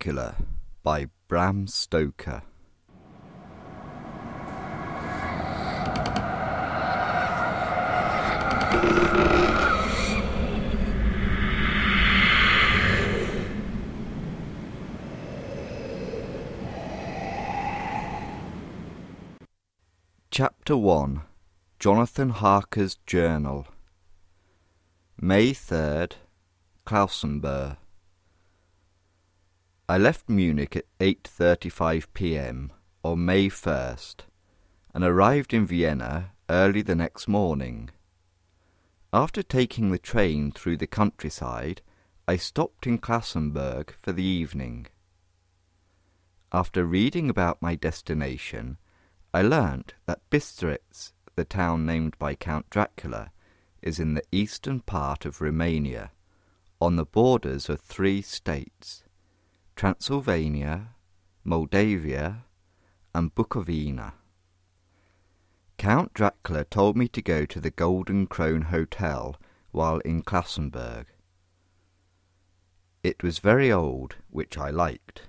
Drákula by Bram Stoker. Chapter 1. Jonathan Harker's Journal. May 3rd, Klausenburg. I left Munich at 8:35 p.m. on May 1st and arrived in Vienna early the next morning. After taking the train through the countryside, I stopped in Klausenburg for the evening. After reading about my destination, I learnt that Bistritz, the town named by Count Drákula, is in the eastern part of Romania, on the borders of 3 states, Transylvania, Moldavia, and Bukovina. Count Drákula told me to go to the Golden Krone Hotel while in Klausenburg. It was very old, which I liked.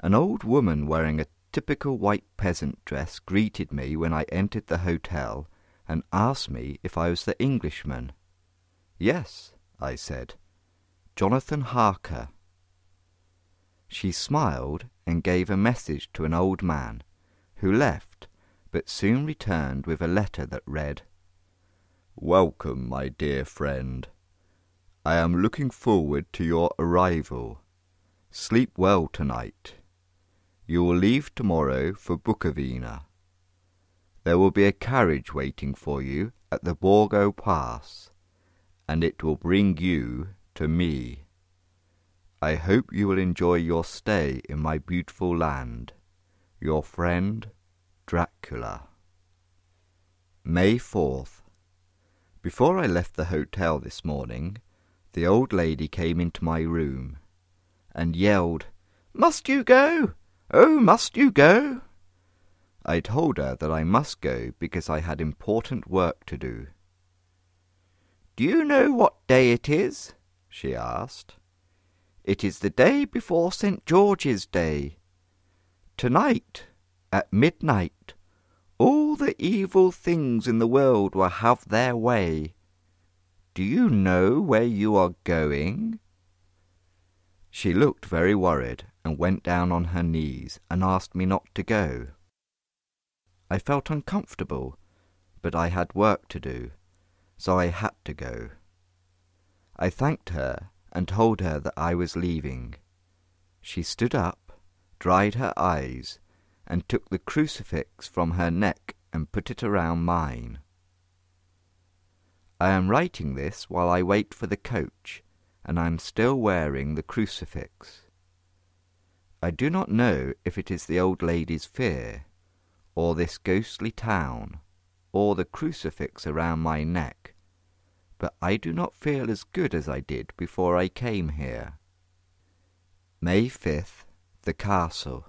An old woman wearing a typical white peasant dress greeted me when I entered the hotel and asked me if I was the Englishman. "Yes," I said, "Jonathan Harker." She smiled and gave a message to an old man, who left, but soon returned with a letter that read, "Welcome, my dear friend. I am looking forward to your arrival. Sleep well tonight. You will leave tomorrow for Bukovina. There will be a carriage waiting for you at the Borgo Pass, and it will bring you to me. I hope you will enjoy your stay in my beautiful land. Your friend, Drákula." May 4th. Before I left the hotel this morning, the old lady came into my room and yelled, "Must you go? Oh, must you go?" I told her that I must go because I had important work to do. "Do you know what day it is?" she asked. "It is the day before St. George's Day. Tonight, at midnight, all the evil things in the world will have their way. Do you know where you are going?" She looked very worried and went down on her knees and asked me not to go. I felt uncomfortable, but I had work to do, so I had to go. I thanked her and told her that I was leaving. She stood up, dried her eyes, and took the crucifix from her neck and put it around mine. I am writing this while I wait for the coach, and I am still wearing the crucifix. I do not know if it is the old lady's fear, or this ghostly town, or the crucifix around my neck, but I do not feel as good as I did before I came here. May 5th, the castle.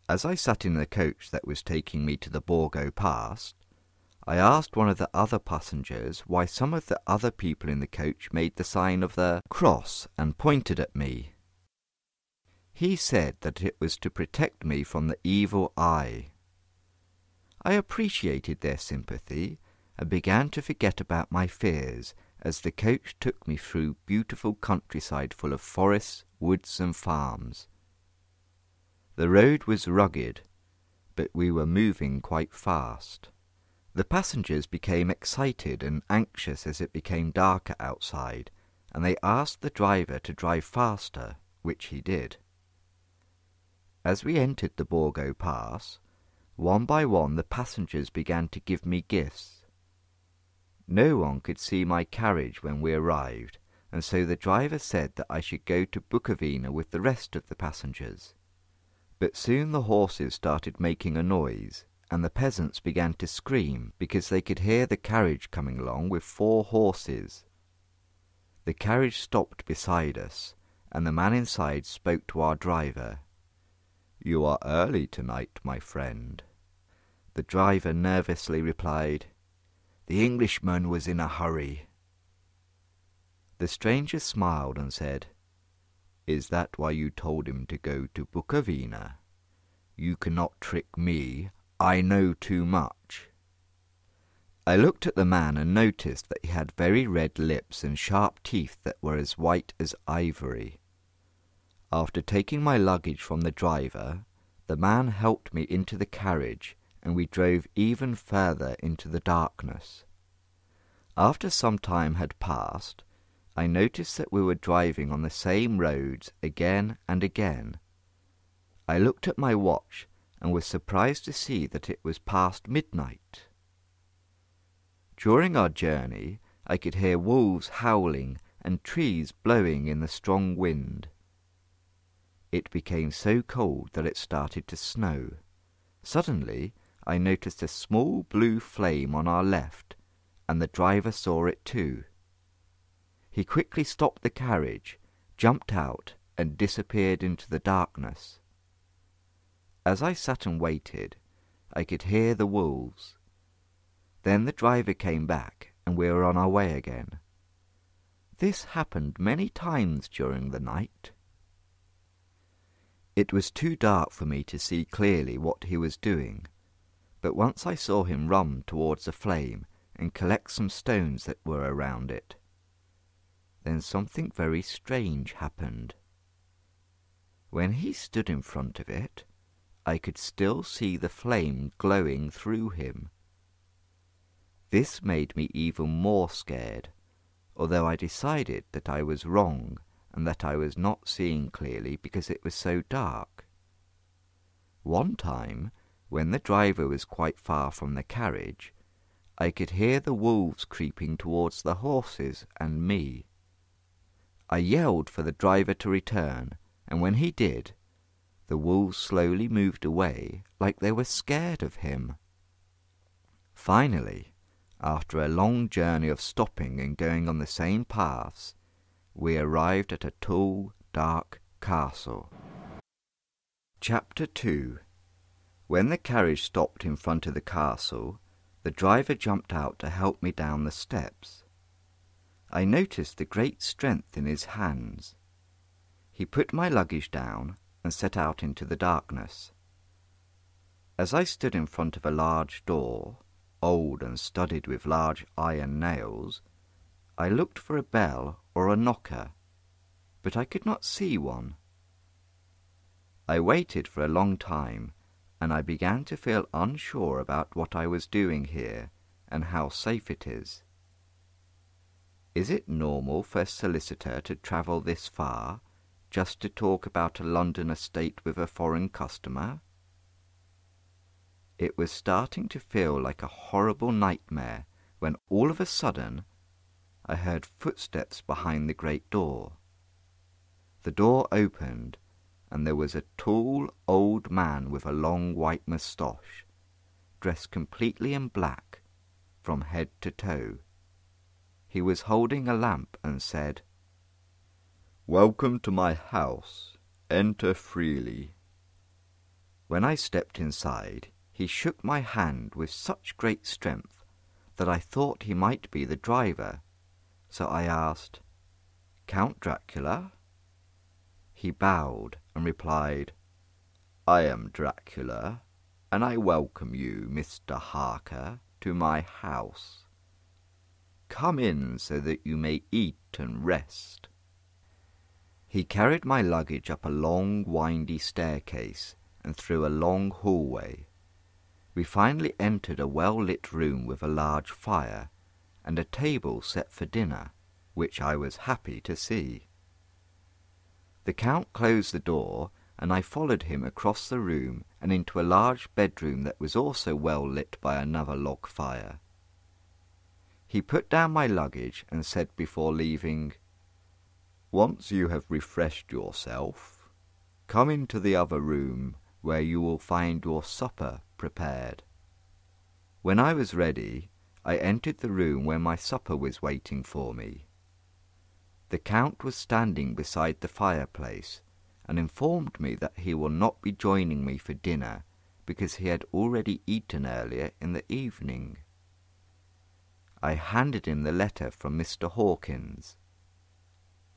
As I sat in the coach that was taking me to the Borgo Pass, I asked one of the other passengers why some of the other people in the coach made the sign of the cross and pointed at me. He said that it was to protect me from the evil eye. I appreciated their sympathy and began to forget about my fears as the coach took me through beautiful countryside full of forests, woods and farms. The road was rugged, but we were moving quite fast. The passengers became excited and anxious as it became darker outside, and they asked the driver to drive faster, which he did. As we entered the Borgo Pass, one by one the passengers began to give me gifts. No one could see my carriage when we arrived, and so the driver said that I should go to Bukovina with the rest of the passengers. But soon the horses started making a noise, and the peasants began to scream because they could hear the carriage coming along with 4 horses. The carriage stopped beside us, and the man inside spoke to our driver. "You are early tonight, my friend." The driver nervously replied, "The Englishman was in a hurry." The stranger smiled and said, "Is that why you told him to go to Bukovina? You cannot trick me. I know too much." I looked at the man and noticed that he had very red lips and sharp teeth that were as white as ivory. After taking my luggage from the driver, the man helped me into the carriage, and we drove even further into the darkness. After some time had passed, I noticed that we were driving on the same roads again and again. I looked at my watch and was surprised to see that it was past midnight. During our journey, I could hear wolves howling and trees blowing in the strong wind. It became so cold that it started to snow. Suddenly, I noticed a small blue flame on our left, and the driver saw it too. He quickly stopped the carriage, jumped out, and disappeared into the darkness. As I sat and waited, I could hear the wolves. Then the driver came back, and we were on our way again. This happened many times during the night. It was too dark for me to see clearly what he was doing, but once I saw him run towards the flame and collect some stones that were around it. Then something very strange happened. When he stood in front of it, I could still see the flame glowing through him. This made me even more scared, although I decided that I was wrong and that I was not seeing clearly because it was so dark. One time, when the driver was quite far from the carriage, I could hear the wolves creeping towards the horses and me. I yelled for the driver to return, and when he did, the wolves slowly moved away like they were scared of him. Finally, after a long journey of stopping and going on the same paths, we arrived at a tall, dark castle. Chapter 2. When the carriage stopped in front of the castle, the driver jumped out to help me down the steps. I noticed the great strength in his hands. He put my luggage down and set out into the darkness. As I stood in front of a large door, old and studded with large iron nails, I looked for a bell or a knocker, but I could not see one. I waited for a long time, and I began to feel unsure about what I was doing here and how safe it is. Is it normal for a solicitor to travel this far just to talk about a London estate with a foreign customer? It was starting to feel like a horrible nightmare when all of a sudden I heard footsteps behind the great door. The door opened, and there was a tall old man with a long white moustache, dressed completely in black from head to toe. He was holding a lamp and said, "Welcome to my house. Enter freely." When I stepped inside, he shook my hand with such great strength that I thought he might be the driver, so I asked, "Count Dracula?" He bowed and replied, "I am Dracula, and I welcome you, Mr. Harker, to my house. Come in so that you may eat and rest." He carried my luggage up a long, windy staircase and through a long hallway. We finally entered a well-lit room with a large fire and a table set for dinner, which I was happy to see. The Count closed the door, and I followed him across the room and into a large bedroom that was also well lit by another log fire. He put down my luggage and said before leaving, "Once you have refreshed yourself, come into the other room where you will find your supper prepared." When I was ready, I entered the room where my supper was waiting for me. The Count was standing beside the fireplace and informed me that he will not be joining me for dinner because he had already eaten earlier in the evening. I handed him the letter from Mr. Hawkins.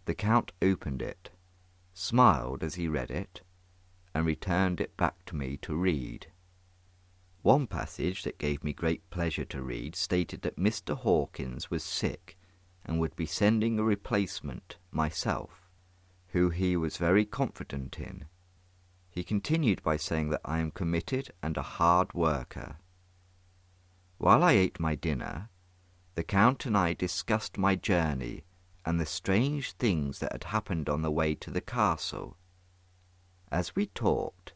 The Count opened it, smiled as he read it, and returned it back to me to read. One passage that gave me great pleasure to read stated that Mr. Hawkins was sick and would be sending a replacement, myself, who he was very confident in. He continued by saying that I am committed and a hard worker. While I ate my dinner, the Count and I discussed my journey and the strange things that had happened on the way to the castle. As we talked,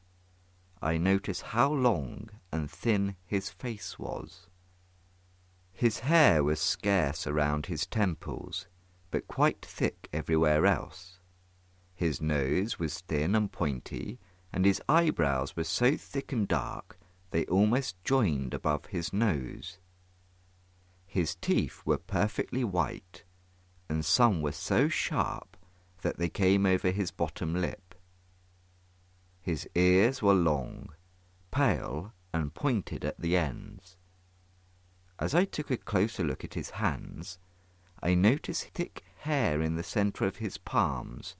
I noticed how long and thin his face was. His hair was scarce around his temples, but quite thick everywhere else. His nose was thin and pointy, and his eyebrows were so thick and dark they almost joined above his nose. His teeth were perfectly white, and some were so sharp that they came over his bottom lip. His ears were long, pale, and pointed at the ends. As I took a closer look at his hands, I noticed thick hair in the centre of his palms,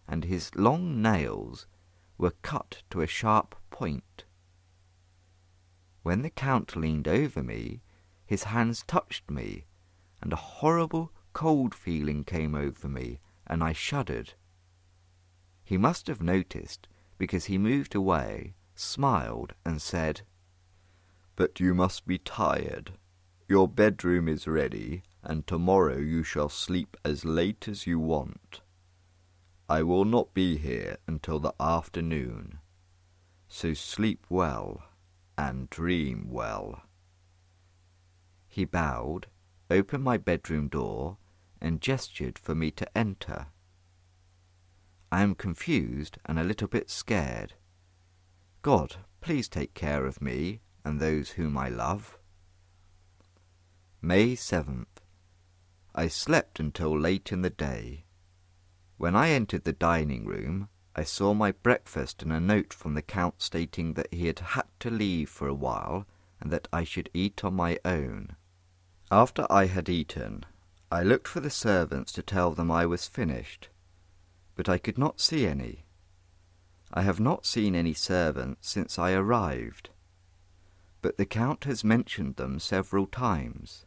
and his long nails were cut to a sharp point. When the Count leaned over me, his hands touched me, and a horrible cold feeling came over me, and I shuddered. He must have noticed, because he moved away, smiled, and said, "But you must be tired. Your bedroom is ready, and tomorrow you shall sleep as late as you want. I will not be here until the afternoon, so sleep well and dream well." He bowed, opened my bedroom door, and gestured for me to enter. I am confused and a little bit scared. God, please take care of me and those whom I love. May 7th. I slept until late in the day. When I entered the dining room, I saw my breakfast and a note from the Count stating that he had to leave for a while and that I should eat on my own. After I had eaten, I looked for the servants to tell them I was finished, but I could not see any. I have not seen any servants since I arrived, but the Count has mentioned them several times.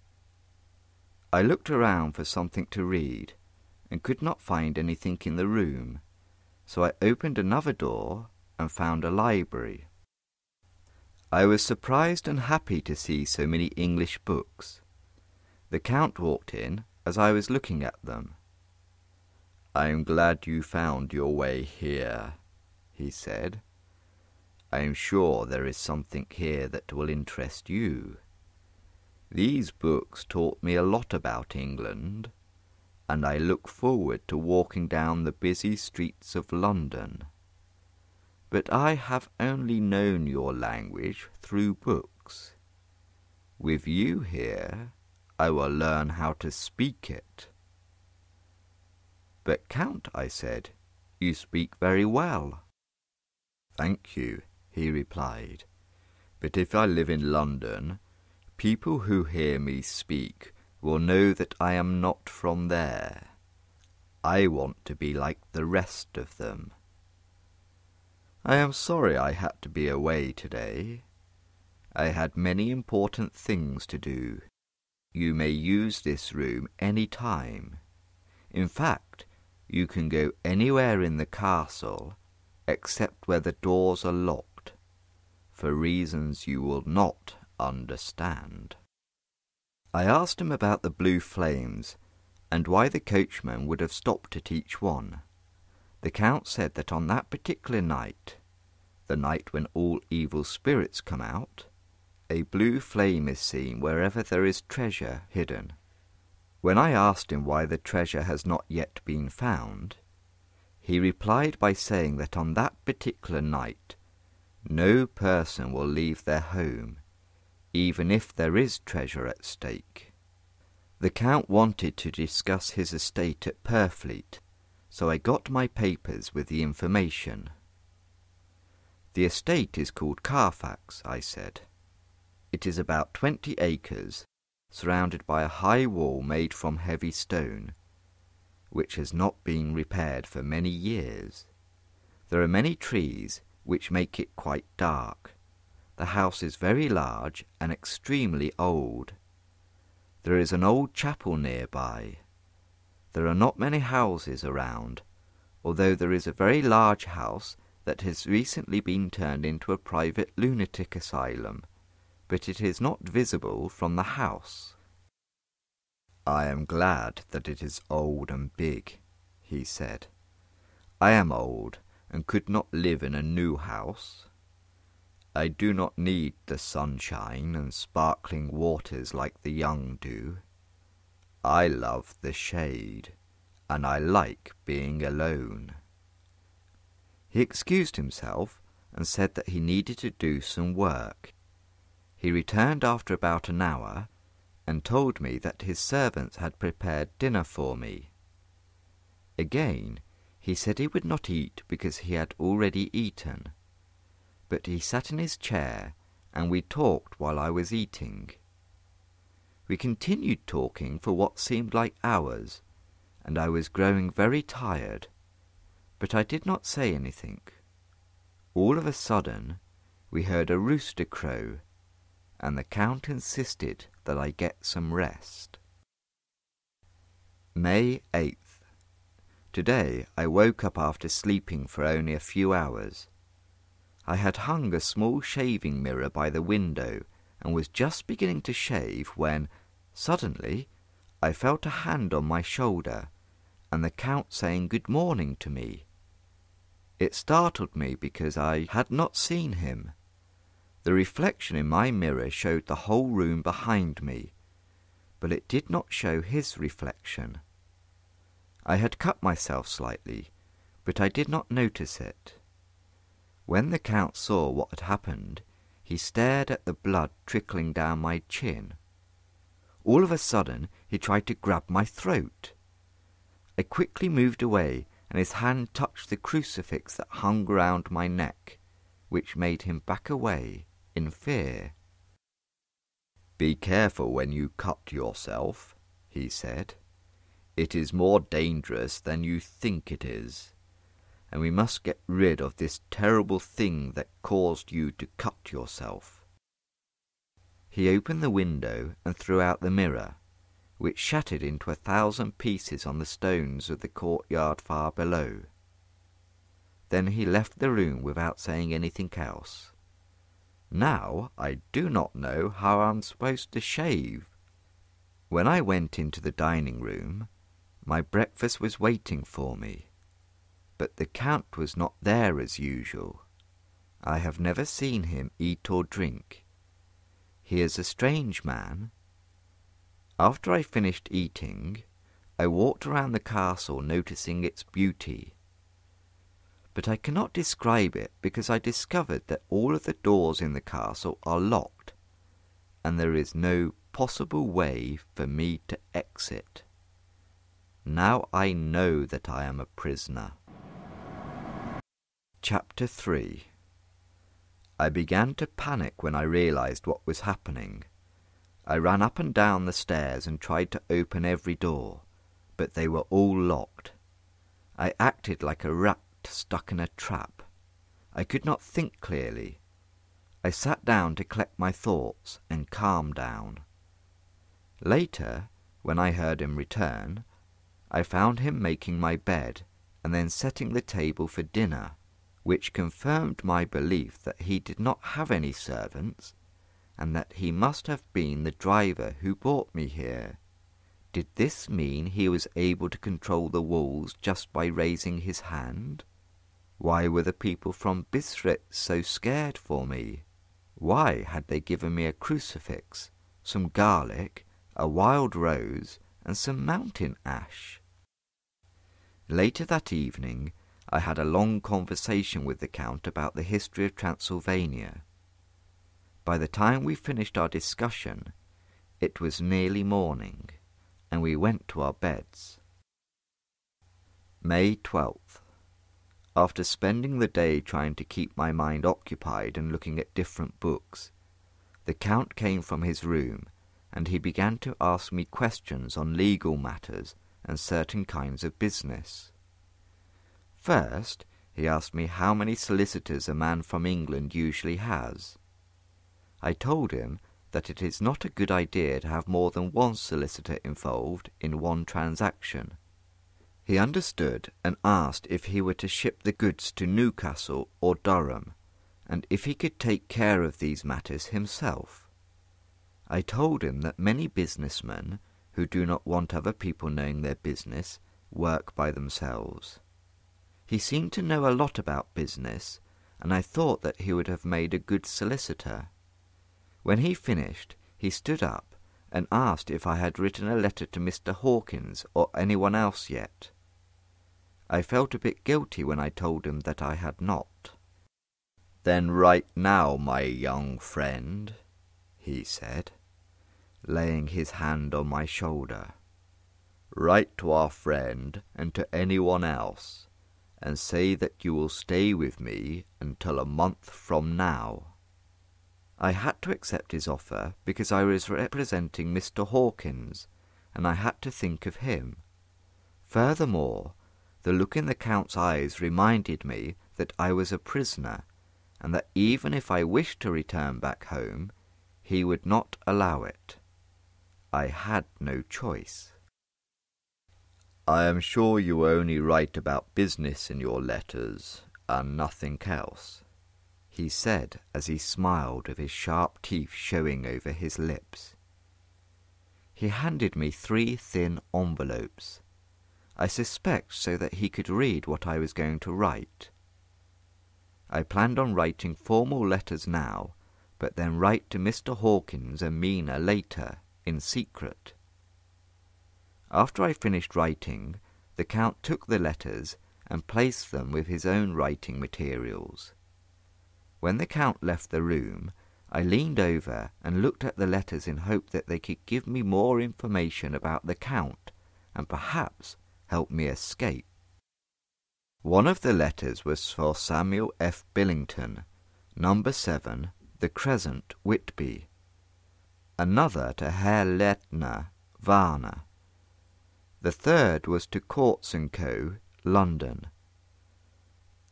I looked around for something to read, and could not find anything in the room, so I opened another door and found a library. I was surprised and happy to see so many English books. The Count walked in as I was looking at them. "I am glad you found your way here," he said. "I am sure there is something here that will interest you. These books taught me a lot about England, and I look forward to walking down the busy streets of London. But I have only known your language through books. With you here, I will learn how to speak it." "But Count," I said, "you speak very well." "Thank you," he replied, "but if I live in London, people who hear me speak will know that I am not from there. I want to be like the rest of them. I am sorry I had to be away today. I had many important things to do. You may use this room any time. In fact, you can go anywhere in the castle except where the doors are locked, for reasons you will not understand." I asked him about the blue flames, and why the coachman would have stopped at each one. The Count said that on that particular night, the night when all evil spirits come out, a blue flame is seen wherever there is treasure hidden. When I asked him why the treasure has not yet been found, he replied by saying that on that particular night, no person will leave their home, even if there is treasure at stake. The Count wanted to discuss his estate at Purfleet, so I got my papers with the information. "The estate is called Carfax," I said. "It is about 20 acres, surrounded by a high wall made from heavy stone, which has not been repaired for many years. There are many trees which make it quite dark. The house is very large and extremely old. There is an old chapel nearby. There are not many houses around, although there is a very large house that has recently been turned into a private lunatic asylum, but it is not visible from the house. "I am glad that it is old and big," he said. "I am old and could not live in a new house. I do not need the sunshine and sparkling waters like the young do. I love the shade, and I like being alone." He excused himself and said that he needed to do some work. He returned after about an hour and told me that his servants had prepared dinner for me. Again, he said he would not eat because he had already eaten, but he sat in his chair and we talked while I was eating. We continued talking for what seemed like hours, and I was growing very tired, but I did not say anything. All of a sudden, we heard a rooster crow, and the Count insisted that I get some rest. May 8th. Today I woke up after sleeping for only a few hours. I had hung a small shaving mirror by the window and was just beginning to shave when, suddenly, I felt a hand on my shoulder and the Count saying good morning to me. It startled me because I had not seen him. The reflection in my mirror showed the whole room behind me, but it did not show his reflection. I had cut myself slightly, but I did not notice it. When the Count saw what had happened, he stared at the blood trickling down my chin. All of a sudden, he tried to grab my throat. I quickly moved away, and his hand touched the crucifix that hung round my neck, which made him back away in fear. "Be careful when you cut yourself," he said. "It is more dangerous than you think it is, and we must get rid of this terrible thing that caused you to cut yourself." He opened the window and threw out the mirror, which shattered into 1,000 pieces on the stones of the courtyard far below. Then he left the room without saying anything else. Now I do not know how I am supposed to shave. When I went into the dining room, my breakfast was waiting for me, but the Count was not there as usual. I have never seen him eat or drink. He is a strange man. After I finished eating, I walked around the castle noticing its beauty. But I cannot describe it because I discovered that all of the doors in the castle are locked, and there is no possible way for me to exit. Now I know that I am a prisoner. Chapter 3. I began to panic when I realized what was happening. I ran up and down the stairs and tried to open every door, but they were all locked. I acted like a rat stuck in a trap. I could not think clearly. I sat down to collect my thoughts and calm down. Later, when I heard him return, I found him making my bed and then setting the table for dinner, which confirmed my belief that he did not have any servants, and that he must have been the driver who brought me here. Did this mean he was able to control the wolves just by raising his hand? Why were the people from Bistritz so scared for me? Why had they given me a crucifix, some garlic, a wild rose, and some mountain ash? Later that evening, I had a long conversation with the Count about the history of Transylvania. By the time we finished our discussion, it was nearly morning, and we went to our beds. May 12th. After spending the day trying to keep my mind occupied and looking at different books, the Count came from his room, and he began to ask me questions on legal matters and certain kinds of business. First, he asked me how many solicitors a man from England usually has. I told him that it is not a good idea to have more than one solicitor involved in one transaction. He understood and asked if he were to ship the goods to Newcastle or Durham, and if he could take care of these matters himself. I told him that many businessmen, who do not want other people knowing their business, work by themselves. He seemed to know a lot about business, and I thought that he would have made a good solicitor. When he finished, he stood up and asked if I had written a letter to Mr. Hawkins or anyone else yet. I felt a bit guilty when I told him that I had not. "Then write now, my young friend," he said, laying his hand on my shoulder. "Write to our friend and to anyone else, and say that you will stay with me until a month from now." I had to accept his offer because I was representing Mr. Hawkins, and I had to think of him. Furthermore, the look in the Count's eyes reminded me that I was a prisoner, and that even if I wished to return back home, he would not allow it. I had no choice. "I am sure you only write about business in your letters, and nothing else," he said as he smiled with his sharp teeth showing over his lips. He handed me 3 thin envelopes, I suspect so that he could read what I was going to write. I planned on writing formal letters now, but then write to Mr. Hawkins and Mina later, in secret. After I finished writing, the Count took the letters and placed them with his own writing materials. When the Count left the room, I leaned over and looked at the letters in hope that they could give me more information about the Count and perhaps help me escape. One of the letters was for Samuel F. Billington, number 7, The Crescent, Whitby. Another to Herr Leitner, Varna. The third was to Courts & Co., London.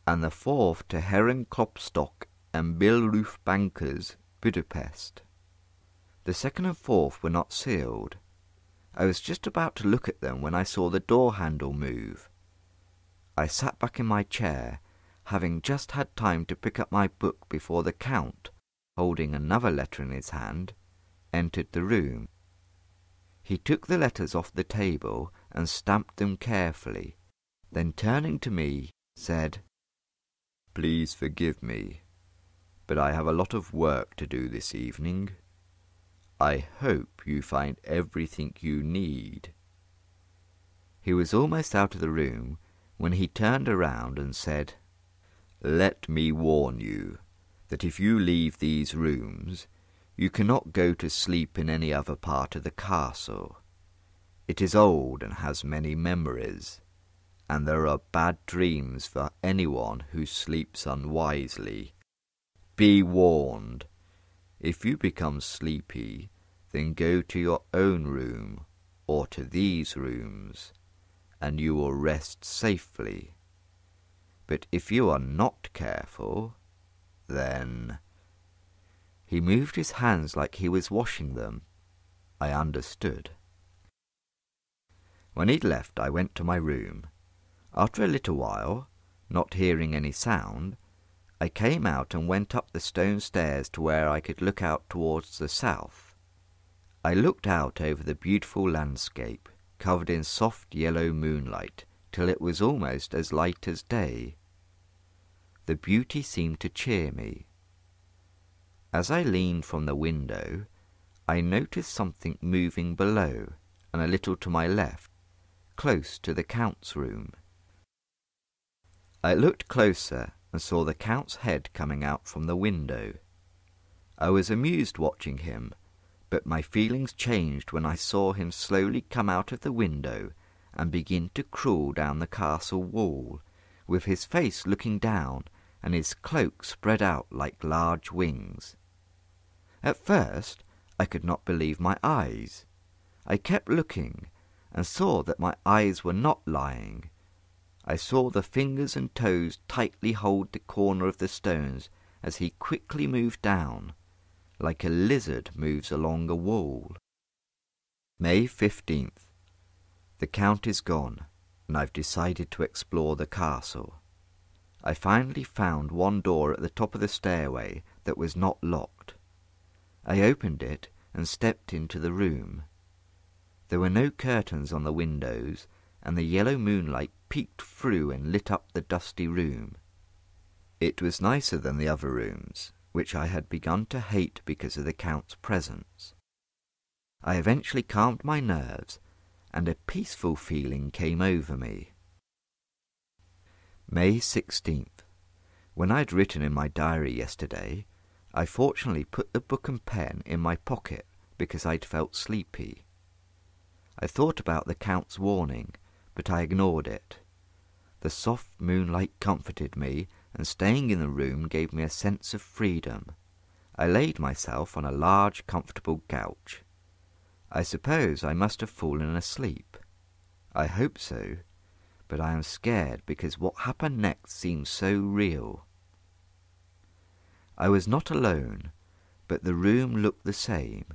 And the fourth to Herren Klopstock and Billroof Bankers, Budapest. The second and fourth were not sealed. I was just about to look at them when I saw the door handle move. I sat back in my chair, having just had time to pick up my book before the Count, holding another letter in his hand, entered the room. He took the letters off the table and stamped them carefully, then turning to me, said, "Please forgive me, but I have a lot of work to do this evening. I hope you find everything you need." He was almost out of the room when he turned around and said, "Let me warn you that if you leave these rooms, you cannot go to sleep in any other part of the castle. It is old and has many memories, and there are bad dreams for anyone who sleeps unwisely. Be warned. If you become sleepy, then go to your own room, or to these rooms, and you will rest safely. But if you are not careful, then—" He moved his hands like he was washing them. I understood. When he'd left, I went to my room. After a little while, not hearing any sound, I came out and went up the stone stairs to where I could look out towards the south. I looked out over the beautiful landscape, covered in soft yellow moonlight, till it was almost as light as day. The beauty seemed to cheer me. As I leaned from the window, I noticed something moving below and a little to my left, close to the Count's room. I looked closer and saw the Count's head coming out from the window. I was amused watching him, but my feelings changed when I saw him slowly come out of the window and begin to crawl down the castle wall, with his face looking down and his cloak spread out like large wings. At first I could not believe my eyes. I kept looking and saw that my eyes were not lying. I saw the fingers and toes tightly hold the corner of the stones as he quickly moved down, like a lizard moves along a wall. May 15th. The Count is gone, and I've decided to explore the castle. I finally found one door at the top of the stairway that was not locked. I opened it and stepped into the room. There were no curtains on the windows, and the yellow moonlight peeked through and lit up the dusty room. It was nicer than the other rooms, which I had begun to hate because of the Count's presence. I eventually calmed my nerves, and a peaceful feeling came over me. May 16th. When I had written in my diary yesterday, I fortunately put the book and pen in my pocket because I'd felt sleepy. I thought about the Count's warning, but I ignored it. The soft moonlight comforted me, and staying in the room gave me a sense of freedom. I laid myself on a large, comfortable couch. I suppose I must have fallen asleep. I hope so, but I am scared because what happened next seems so real. I was not alone, but the room looked the same.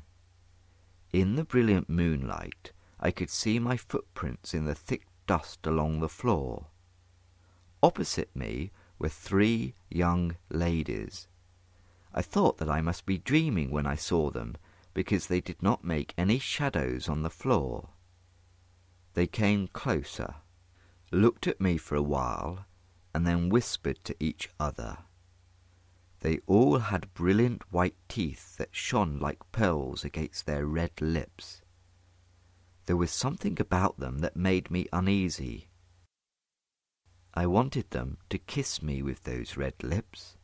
In the brilliant moonlight, I could see my footprints in the thick dust along the floor. Opposite me were 3 young ladies. I thought that I must be dreaming when I saw them, because they did not make any shadows on the floor. They came closer, looked at me for a while, and then whispered to each other. They all had brilliant white teeth that shone like pearls against their red lips. There was something about them that made me uneasy. I wanted them to kiss me with those red lips.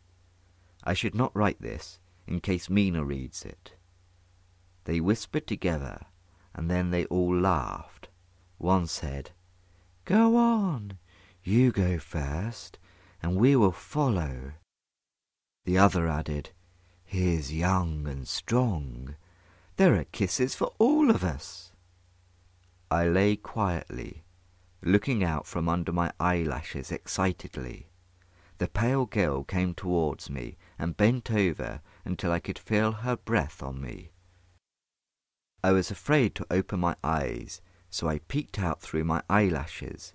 I should not write this in case Mina reads it. They whispered together, and then they all laughed. One said, "Go on, you go first, and we will follow." The other added, "He is young and strong. There are kisses for all of us." I lay quietly, looking out from under my eyelashes excitedly. The pale girl came towards me and bent over until I could feel her breath on me. I was afraid to open my eyes, so I peeked out through my eyelashes.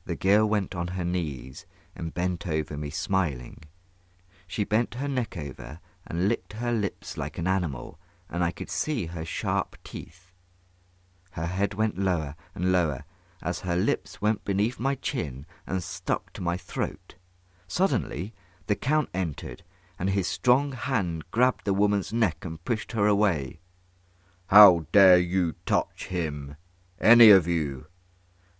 The girl went on her knees and bent over me smiling. She bent her neck over and licked her lips like an animal, and I could see her sharp teeth. Her head went lower and lower as her lips went beneath my chin and stuck to my throat. Suddenly, the Count entered, and his strong hand grabbed the woman's neck and pushed her away. "How dare you touch him, any of you?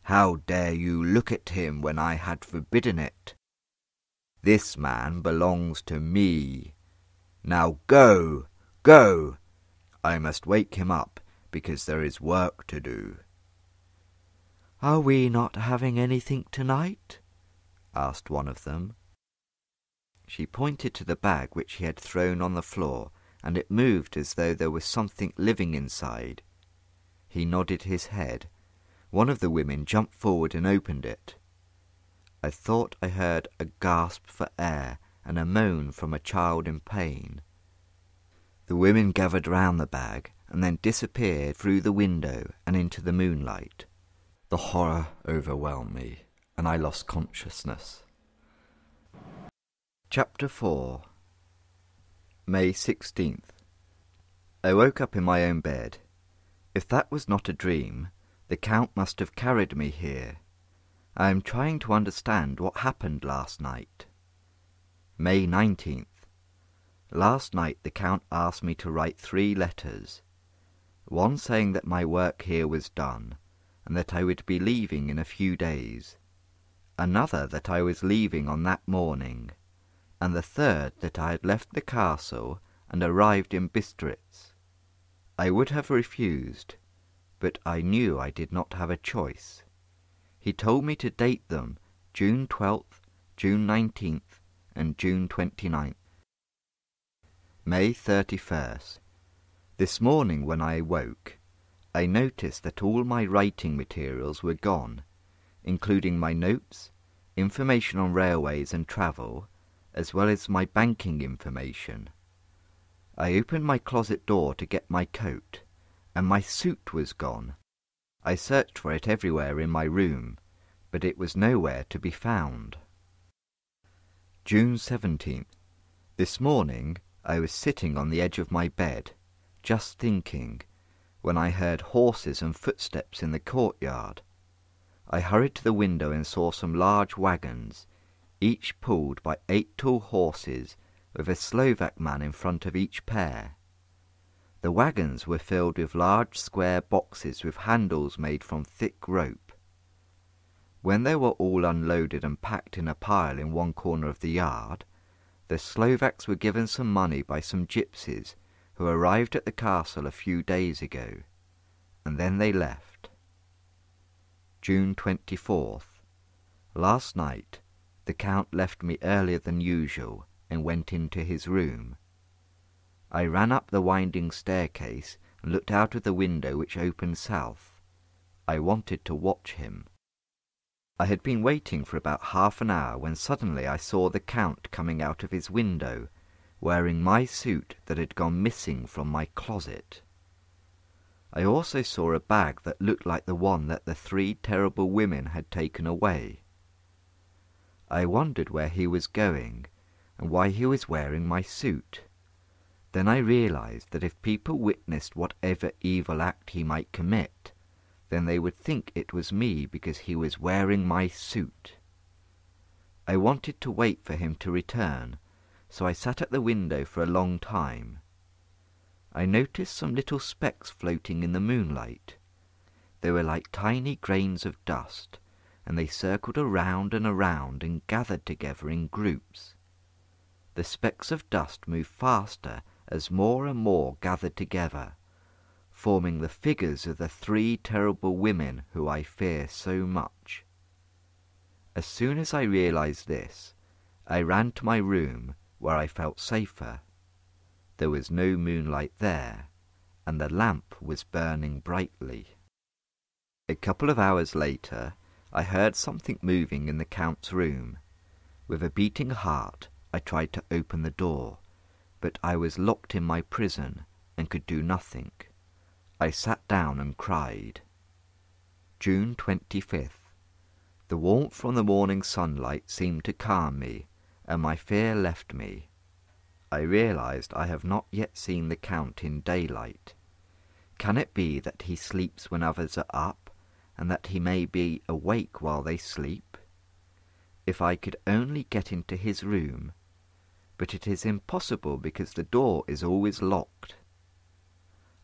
How dare you look at him when I had forbidden it? This man belongs to me. Now go, go! I must wake him up, because there is work to do." "Are we not having anything tonight?" asked one of them. She pointed to the bag which he had thrown on the floor, and it moved as though there was something living inside. He nodded his head. One of the women jumped forward and opened it. I thought I heard a gasp for air and a moan from a child in pain. The women gathered round the bag and then disappeared through the window and into the moonlight. The horror overwhelmed me, and I lost consciousness. Chapter 4. May 16th. I woke up in my own bed. If that was not a dream, the Count must have carried me here. I am trying to understand what happened last night. May 19th. Last night the Count asked me to write 3 letters. One saying that my work here was done, and that I would be leaving in a few days. Another that I was leaving on that morning, and the third that I had left the castle and arrived in Bistritz. I would have refused, but I knew I did not have a choice. He told me to date them June 12th, June 19th, and June 29th. May 31st. This morning when I awoke, I noticed that all my writing materials were gone, including my notes, information on railways and travel, as well as my banking information. I opened my closet door to get my coat, and my suit was gone. I searched for it everywhere in my room, but it was nowhere to be found. June 17th. This morning I was sitting on the edge of my bed, just thinking, when I heard horses and footsteps in the courtyard. I hurried to the window and saw some large wagons, each pulled by 8 tall horses, with a Slovak man in front of each pair. The wagons were filled with large square boxes with handles made from thick rope. When they were all unloaded and packed in a pile in one corner of the yard, the Slovaks were given some money by some gypsies who arrived at the castle a few days ago, and then they left. June 24th. Last night the Count left me earlier than usual and went into his room. I ran up the winding staircase and looked out of the window which opened south. I wanted to watch him. I had been waiting for about half an hour when suddenly I saw the Count coming out of his window, wearing my suit that had gone missing from my closet. I also saw a bag that looked like the one that the 3 terrible women had taken away. I wondered where he was going, and why he was wearing my suit. Then I realized that if people witnessed whatever evil act he might commit, then they would think it was me because he was wearing my suit. I wanted to wait for him to return, so I sat at the window for a long time. I noticed some little specks floating in the moonlight. They were like tiny grains of dust, and they circled around and gathered together in groups. The specks of dust moved faster as more and more gathered together, forming the figures of the 3 terrible women who I fear so much. As soon as I realized this, I ran to my room where I felt safer. There was no moonlight there, and the lamp was burning brightly. A couple of hours later, I heard something moving in the Count's room. With a beating heart, I tried to open the door, but I was locked in my prison and could do nothing. I sat down and cried. June 25th. The warmth from the morning sunlight seemed to calm me, and my fear left me. I realized I have not yet seen the Count in daylight. Can it be that he sleeps when others are up, and that he may be awake while they sleep? If I could only get into his room, but it is impossible because the door is always locked.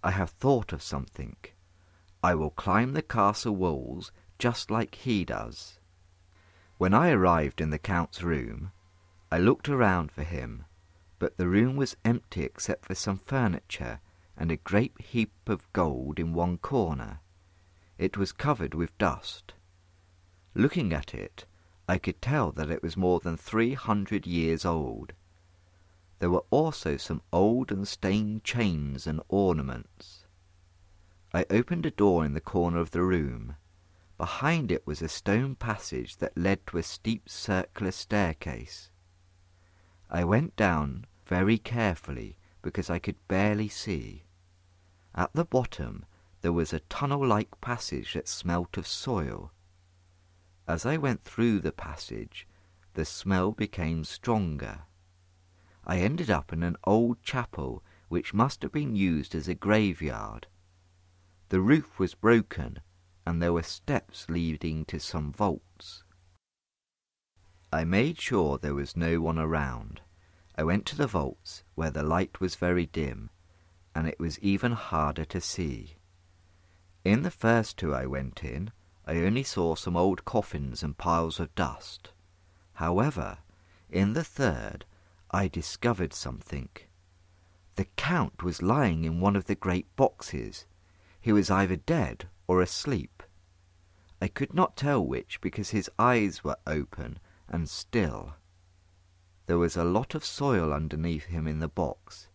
I have thought of something. I will climb the castle walls just like he does. When I arrived in the Count's room, I looked around for him, but the room was empty except for some furniture and a great heap of gold in one corner. It was covered with dust. Looking at it, I could tell that it was more than 300 years old. There were also some old and stained chains and ornaments. I opened a door in the corner of the room. Behind it was a stone passage that led to a steep circular staircase. I went down very carefully because I could barely see. At the bottom there was a tunnel-like passage that smelt of soil. As I went through the passage, the smell became stronger. I ended up in an old chapel which must have been used as a graveyard. The roof was broken, and there were steps leading to some vaults. I made sure there was no one around. I went to the vaults, where the light was very dim, and it was even harder to see. In the first 2 I went in, I only saw some old coffins and piles of dust. However, in the 3rd, I discovered something. The Count was lying in one of the great boxes. He was either dead or asleep. I could not tell which because his eyes were open and still. There was a lot of soil underneath him in the box.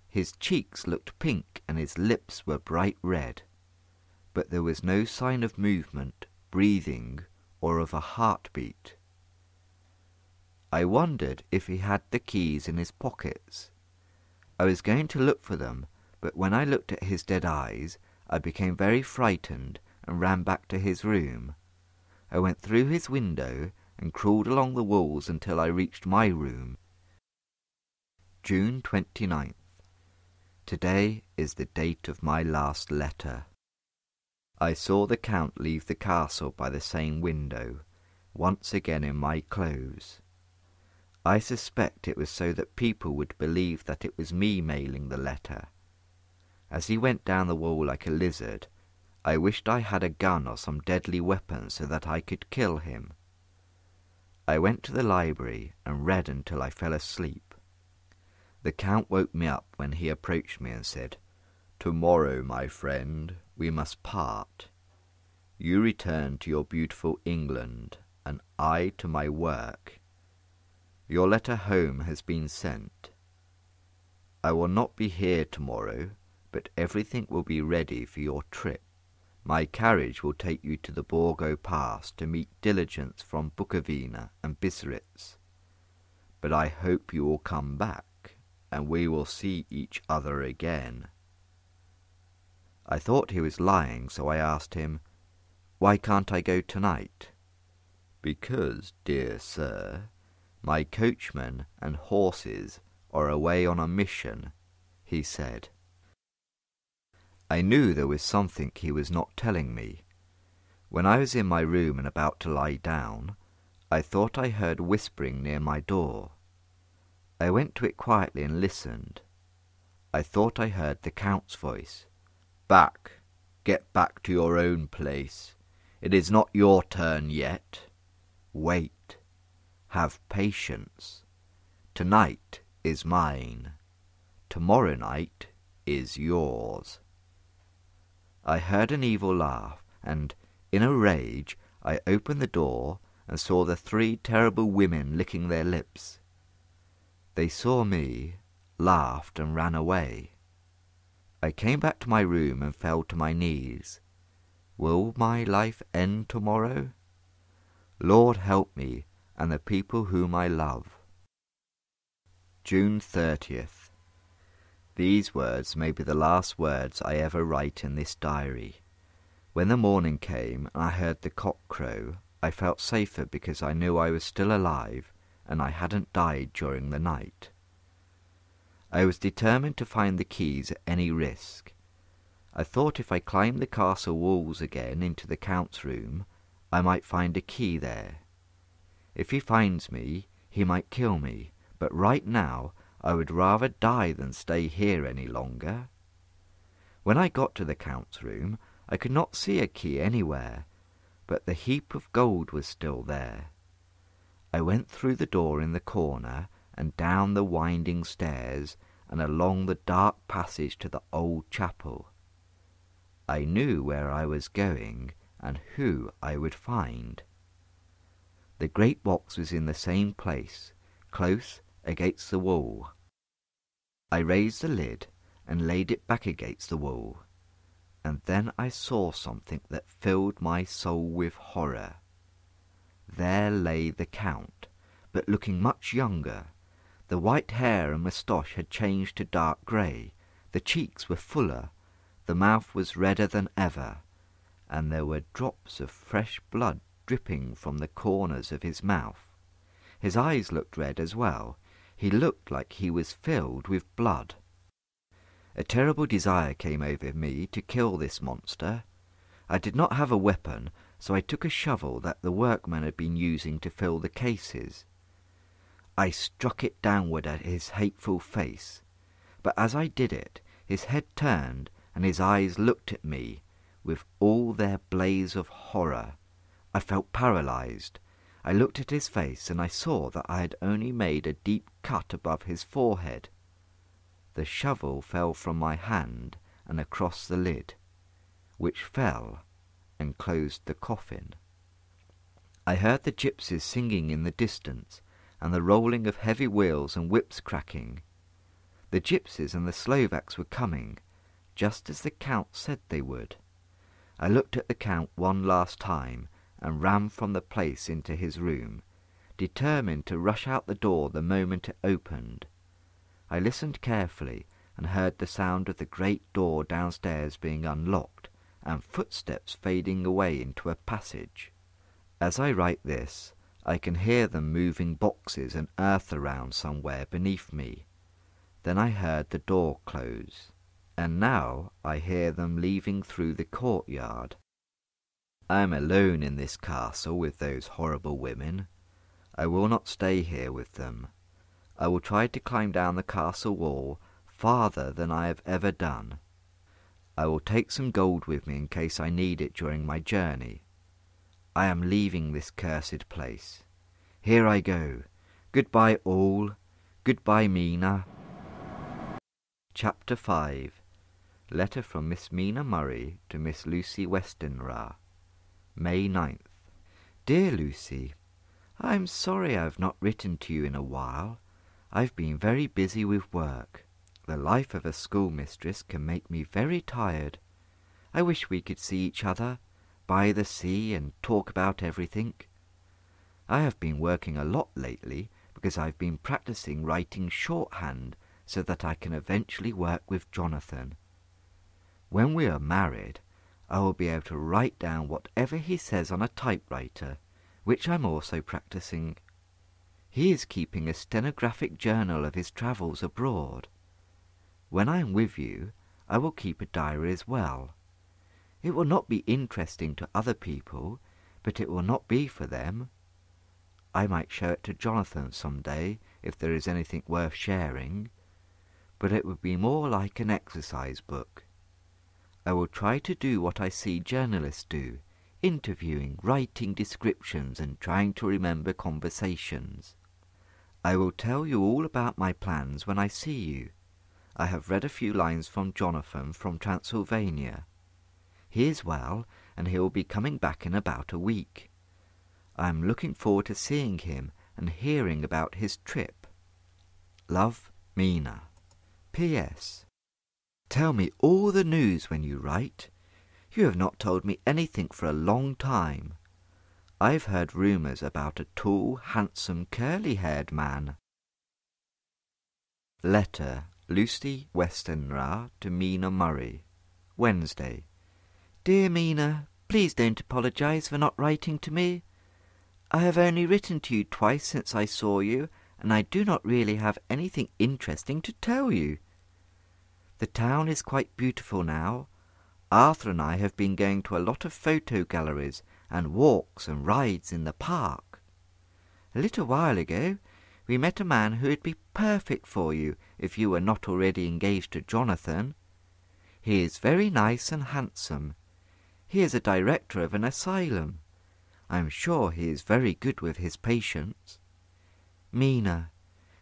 His cheeks looked pink and his lips were bright red, but there was no sign of movement, breathing, or of a heartbeat. I wondered if he had the keys in his pockets. I was going to look for them, but when I looked at his dead eyes, I became very frightened and ran back to his room. I went through his window and crawled along the walls until I reached my room. June 29th. Today is the date of my last letter. I saw the Count leave the castle by the same window, once again in my clothes. I suspect it was so that people would believe that it was me mailing the letter. As he went down the wall like a lizard, I wished I had a gun or some deadly weapon so that I could kill him. I went to the library and read until I fell asleep. The Count woke me up when he approached me and said, "Tomorrow, my friend, we must part. You return to your beautiful England, and I to my work. Your letter home has been sent. I will not be here tomorrow, but everything will be ready for your trip. My carriage will take you to the Borgo Pass to meet diligence from Bukovina and Biarritz. But I hope you will come back, and we will see each other again." I thought he was lying, so I asked him, "Why can't I go tonight?" "Because, dear sir, my coachman and horses are away on a mission," he said. I knew there was something he was not telling me. When I was in my room and about to lie down, I thought I heard whispering near my door. I went to it quietly and listened. I thought I heard the Count's voice. "Back! Get back to your own place. It is not your turn yet. Wait. Have patience. Tonight is mine. Tomorrow night is yours." I heard an evil laugh, and, in a rage, I opened the door and saw the 3 terrible women licking their lips. They saw me, laughed, and ran away. I came back to my room and fell to my knees. Will my life end tomorrow? Lord help me and the people whom I love. June 30th. These words may be the last words I ever write in this diary. When the morning came and I heard the cock crow, I felt safer because I knew I was still alive and I hadn't died during the night. I was determined to find the keys at any risk. I thought if I climbed the castle walls again into the Count's room, I might find a key there. If he finds me, he might kill me, but right now I would rather die than stay here any longer. When I got to the Count's room, I could not see a key anywhere, but the heap of gold was still there. I went through the door in the corner and down the winding stairs and along the dark passage to the old chapel. I knew where I was going and who I would find. The great box was in the same place, close against the wall. I raised the lid and laid it back against the wall, and then I saw something that filled my soul with horror. There lay the Count, but looking much younger. The white hair and moustache had changed to dark grey, the cheeks were fuller, the mouth was redder than ever, and there were drops of fresh blood dripping from the corners of his mouth. His eyes looked red as well. He looked like he was filled with blood. A terrible desire came over me to kill this monster. I did not have a weapon, so I took a shovel that the workmen had been using to fill the cases. I struck it downward at his hateful face, but as I did it, his head turned and his eyes looked at me with all their blaze of horror. I felt paralyzed. I looked at his face and I saw that I had only made a deep cut above his forehead. The shovel fell from my hand and across the lid, which fell and closed the coffin. I heard the gypsies singing in the distance and the rolling of heavy wheels and whips cracking. The gypsies and the Slovaks were coming, just as the Count said they would. I looked at the Count one last time and ran from the place into his room, determined to rush out the door the moment it opened. I listened carefully and heard the sound of the great door downstairs being unlocked and footsteps fading away into a passage. As I write this, I can hear them moving boxes and earth around somewhere beneath me. Then I heard the door close, and now I hear them leaving through the courtyard. I am alone in this castle with those horrible women. I will not stay here with them. I will try to climb down the castle wall farther than I have ever done. I will take some gold with me in case I need it during my journey. I am leaving this cursed place. Here I go. Goodbye all. Goodbye Mina. Chapter 5. Letter from Miss Mina Murray to Miss Lucy Westenra. May 9th. Dear Lucy, I am sorry I have not written to you in a while. I've been very busy with work. The life of a schoolmistress can make me very tired. I wish we could see each other by the sea and talk about everything. I have been working a lot lately because I've been practicing writing shorthand so that I can eventually work with Jonathan. When we are married, I will be able to write down whatever he says on a typewriter, which I'm also practicing. He is keeping a stenographic journal of his travels abroad. When I am with you, I will keep a diary as well. It will not be interesting to other people, but it will not be for them. I might show it to Jonathan some day if there is anything worth sharing, but it would be more like an exercise book. I will try to do what I see journalists do, interviewing, writing descriptions and trying to remember conversations. I will tell you all about my plans when I see you. I have read a few lines from Jonathan from Transylvania. He is well, and he will be coming back in about a week. I am looking forward to seeing him and hearing about his trip. Love, Mina. P.S. Tell me all the news when you write. You have not told me anything for a long time. I've heard rumours about a tall, handsome, curly-haired man. Letter, Lucy Westenra to Mina Murray. Wednesday. Dear Mina, please don't apologise for not writing to me. I have only written to you twice since I saw you, and I do not really have anything interesting to tell you. The town is quite beautiful now. Arthur and I have been going to a lot of photo galleries and walks and rides in the park. A little while ago we met a man who would be perfect for you if you were not already engaged to Jonathan. He is very nice and handsome. He is a director of an asylum. I am sure he is very good with his patients. Mina,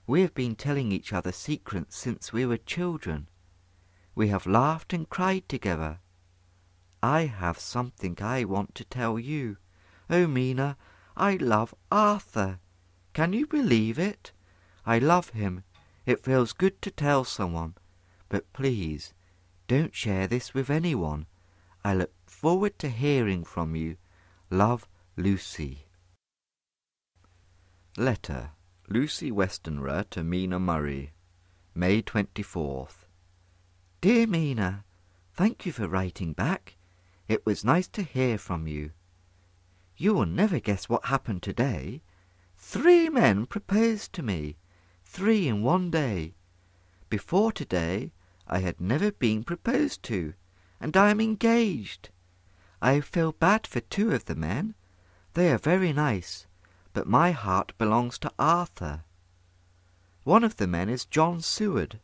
we have been telling each other secrets since we were children. We have laughed and cried together. I have something I want to tell you. Oh, Mina, I love Arthur. Can you believe it? I love him. It feels good to tell someone. But please, don't share this with anyone. I look forward to hearing from you. Love, Lucy. Letter, Lucy Westenra to Mina Murray. May 24th. Dear Mina, thank you for writing back. It was nice to hear from you. You will never guess what happened today. 3 men proposed to me, 3 in one day. Before today I had never been proposed to, and I am engaged. I feel bad for 2 of the men. They are very nice, but my heart belongs to Arthur. One of the men is John Seward,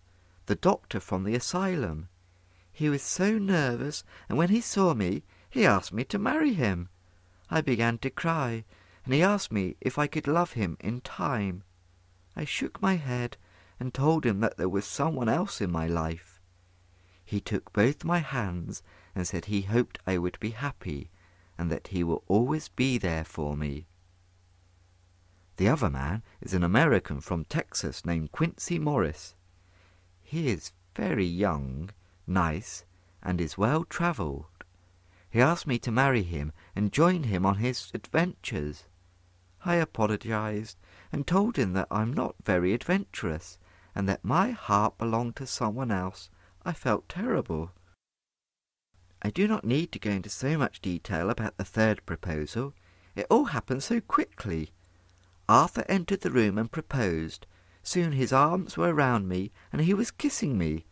the doctor from the asylum. He was so nervous, and when he saw me, he asked me to marry him. I began to cry, and he asked me if I could love him in time. I shook my head and told him that there was someone else in my life. He took both my hands and said he hoped I would be happy, and that he will always be there for me. The other man is an American from Texas named Quincy Morris. He is very young, nice, and is well travelled. He asked me to marry him and join him on his adventures. I apologized and told him that I'm not very adventurous and that my heart belonged to someone else. I felt terrible. I do not need to go into so much detail about the third proposal. It all happened so quickly. Arthur entered the room and proposed. Soon his arms were around me and he was kissing me.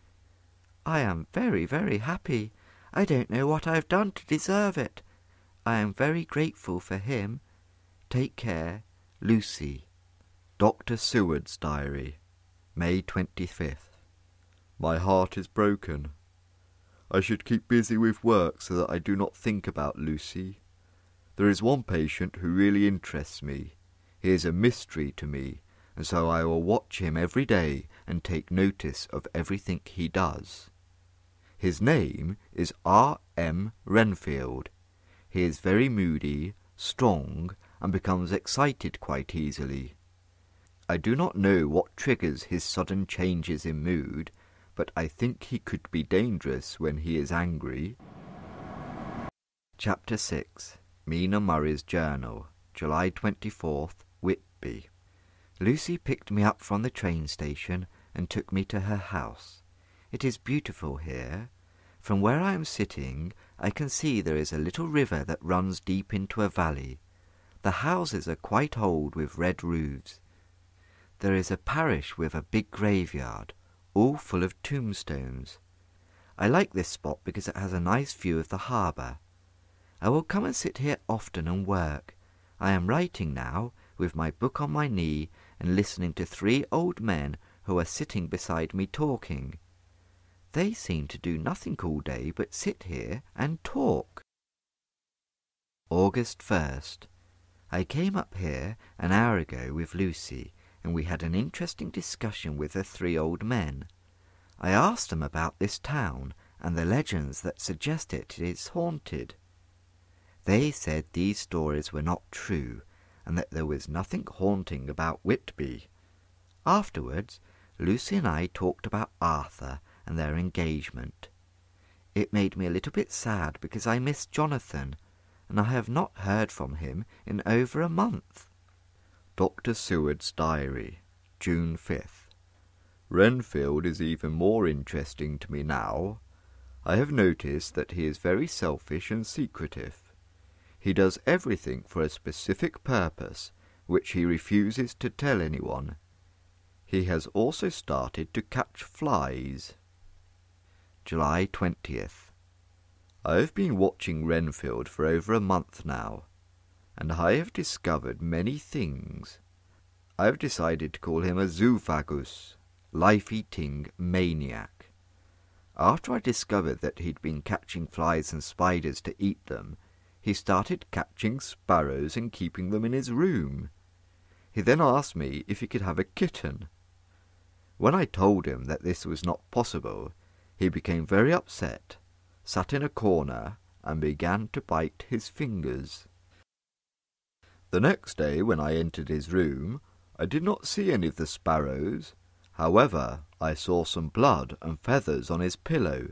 I am very, very happy. I don't know what I have done to deserve it. I am very grateful for him. Take care, Lucy. Dr. Seward's Diary, May 25th. My heart is broken. I should keep busy with work so that I do not think about Lucy. There is one patient who really interests me. He is a mystery to me, and so I will watch him every day and take notice of everything he does. His name is R.M. Renfield. He is very moody, strong, and becomes excited quite easily. I do not know what triggers his sudden changes in mood, but I think he could be dangerous when he is angry. Chapter 6. Mina Murray's Journal, July 24th, Whitby. Lucy picked me up from the train station and took me to her house. It is beautiful here. From where I am sitting, I can see there is a little river that runs deep into a valley. The houses are quite old with red roofs. There is a parish with a big graveyard, all full of tombstones. I like this spot because it has a nice view of the harbour. I will come and sit here often and work. I am writing now, with my book on my knee, and listening to 3 old men who are sitting beside me talking. They seem to do nothing all day but sit here and talk. August 1st. I came up here an hour ago with Lucy, and we had an interesting discussion with the 3 old men. I asked them about this town and the legends that suggest it is haunted. They said these stories were not true, and that there was nothing haunting about Whitby. Afterwards, Lucy and I talked about Arthur and their engagement. It made me a little bit sad because I miss Jonathan, and I have not heard from him in over a month. Dr. Seward's Diary, June 5th. Renfield is even more interesting to me now. I have noticed that he is very selfish and secretive. He does everything for a specific purpose, which he refuses to tell anyone. He has also started to catch flies. July 20th. I have been watching Renfield for over a month now, and I have discovered many things. I have decided to call him a zoophagous, life-eating maniac. After I discovered that he'd been catching flies and spiders to eat them, he started catching sparrows and keeping them in his room. He then asked me if he could have a kitten. When I told him that this was not possible, he became very upset, sat in a corner, and began to bite his fingers. The next day, when I entered his room, I did not see any of the sparrows. However, I saw some blood and feathers on his pillow.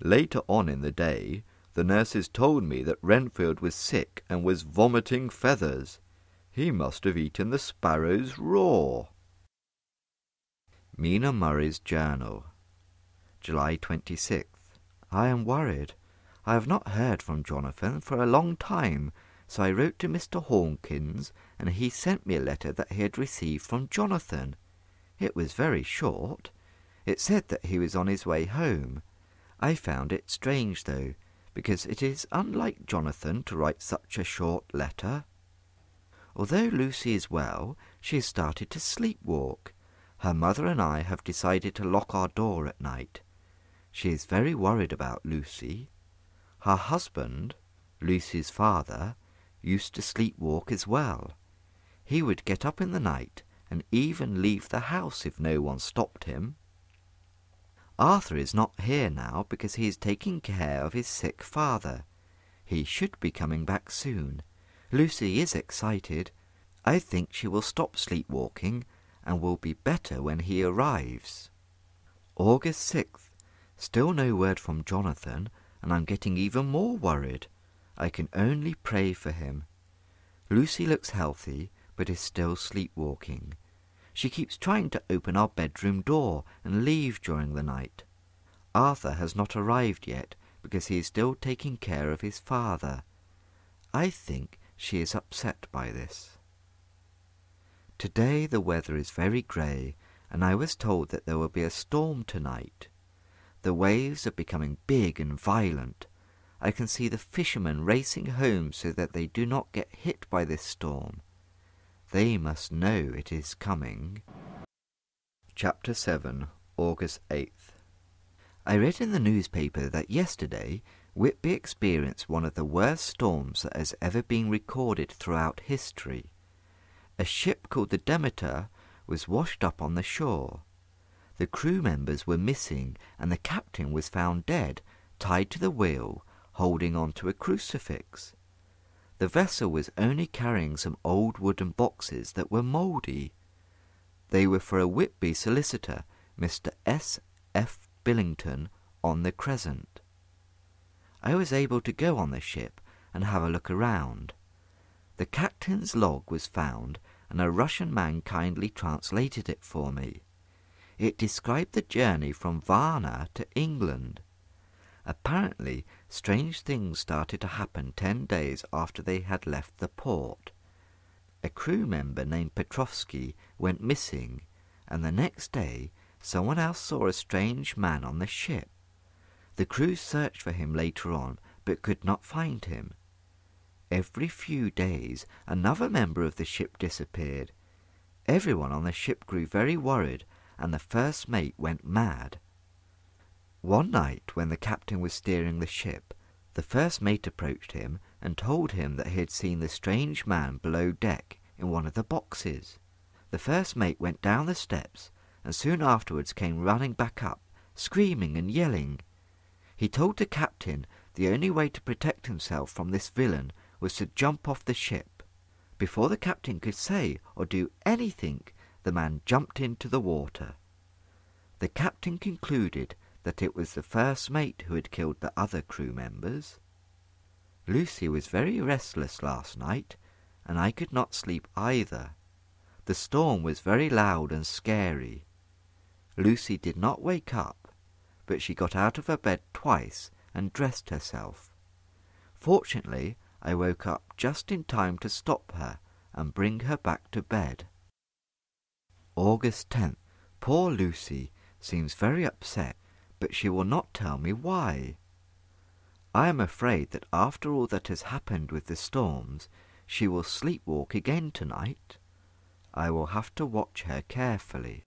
Later on in the day, the nurses told me that Renfield was sick and was vomiting feathers. He must have eaten the sparrows raw. Mina Murray's Journal, July 26th. I am worried. I have not heard from Jonathan for a long time, so I wrote to Mr. Hawkins, and he sent me a letter that he had received from Jonathan. It was very short. It said that he was on his way home. I found it strange, though, because it is unlike Jonathan to write such a short letter. Although Lucy is well, she has started to sleepwalk. Her mother and I have decided to lock our door at night. She is very worried about Lucy. Her husband, Lucy's father, used to sleepwalk as well. He would get up in the night and even leave the house if no one stopped him. Arthur is not here now because he is taking care of his sick father. He should be coming back soon. Lucy is excited. I think she will stop sleepwalking and will be better when he arrives. August 6th. Still no word from Jonathan, and I'm getting even more worried. I can only pray for him. Lucy looks healthy, but is still sleepwalking. She keeps trying to open our bedroom door and leave during the night. Arthur has not arrived yet because he is still taking care of his father. I think she is upset by this. Today the weather is very grey, and I was told that there will be a storm tonight. The waves are becoming big and violent. I can see the fishermen racing home so that they do not get hit by this storm. They must know it is coming. Chapter 7, August 8th. I read in the newspaper that yesterday Whitby experienced one of the worst storms that has ever been recorded throughout history. A ship called the Demeter was washed up on the shore. The crew members were missing, and the captain was found dead, tied to the wheel, holding on to a crucifix. The vessel was only carrying some old wooden boxes that were mouldy. They were for a Whitby solicitor, Mr. S. F. Billington, on the Crescent. I was able to go on the ship and have a look around. The captain's log was found, and a Russian man kindly translated it for me. It described the journey from Varna to England. Apparently, strange things started to happen 10 days after they had left the port. A crew member named Petrovsky went missing, and the next day someone else saw a strange man on the ship. The crew searched for him later on, but could not find him. Every few days another member of the ship disappeared. Everyone on the ship grew very worried, and the first mate went mad. One night, when the captain was steering the ship, the first mate approached him and told him that he had seen the strange man below deck in one of the boxes. The first mate went down the steps, and soon afterwards came running back up, screaming and yelling. He told the captain the only way to protect himself from this villain was to jump off the ship. Before the captain could say or do anything, the man jumped into the water. The captain concluded that it was the first mate who had killed the other crew members. Lucy was very restless last night, and I could not sleep either. The storm was very loud and scary. Lucy did not wake up, but she got out of her bed twice and dressed herself. Fortunately, I woke up just in time to stop her and bring her back to bed. August 10th. Poor Lucy seems very upset, but she will not tell me why. I am afraid that after all that has happened with the storms, she will sleepwalk again tonight. I will have to watch her carefully.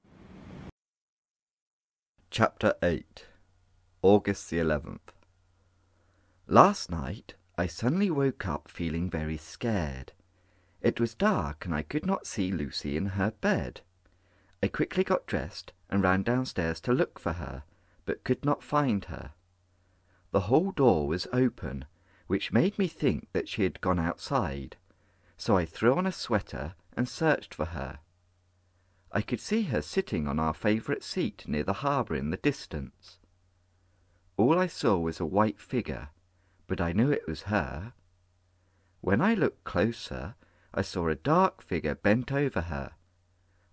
Chapter 8, August the 11th. Last night I suddenly woke up feeling very scared. It was dark and I could not see Lucy in her bed. I quickly got dressed and ran downstairs to look for her, but could not find her. The hall door was open, which made me think that she had gone outside, so I threw on a sweater and searched for her. I could see her sitting on our favourite seat near the harbour in the distance. All I saw was a white figure, but I knew it was her. When I looked closer, I saw a dark figure bent over her.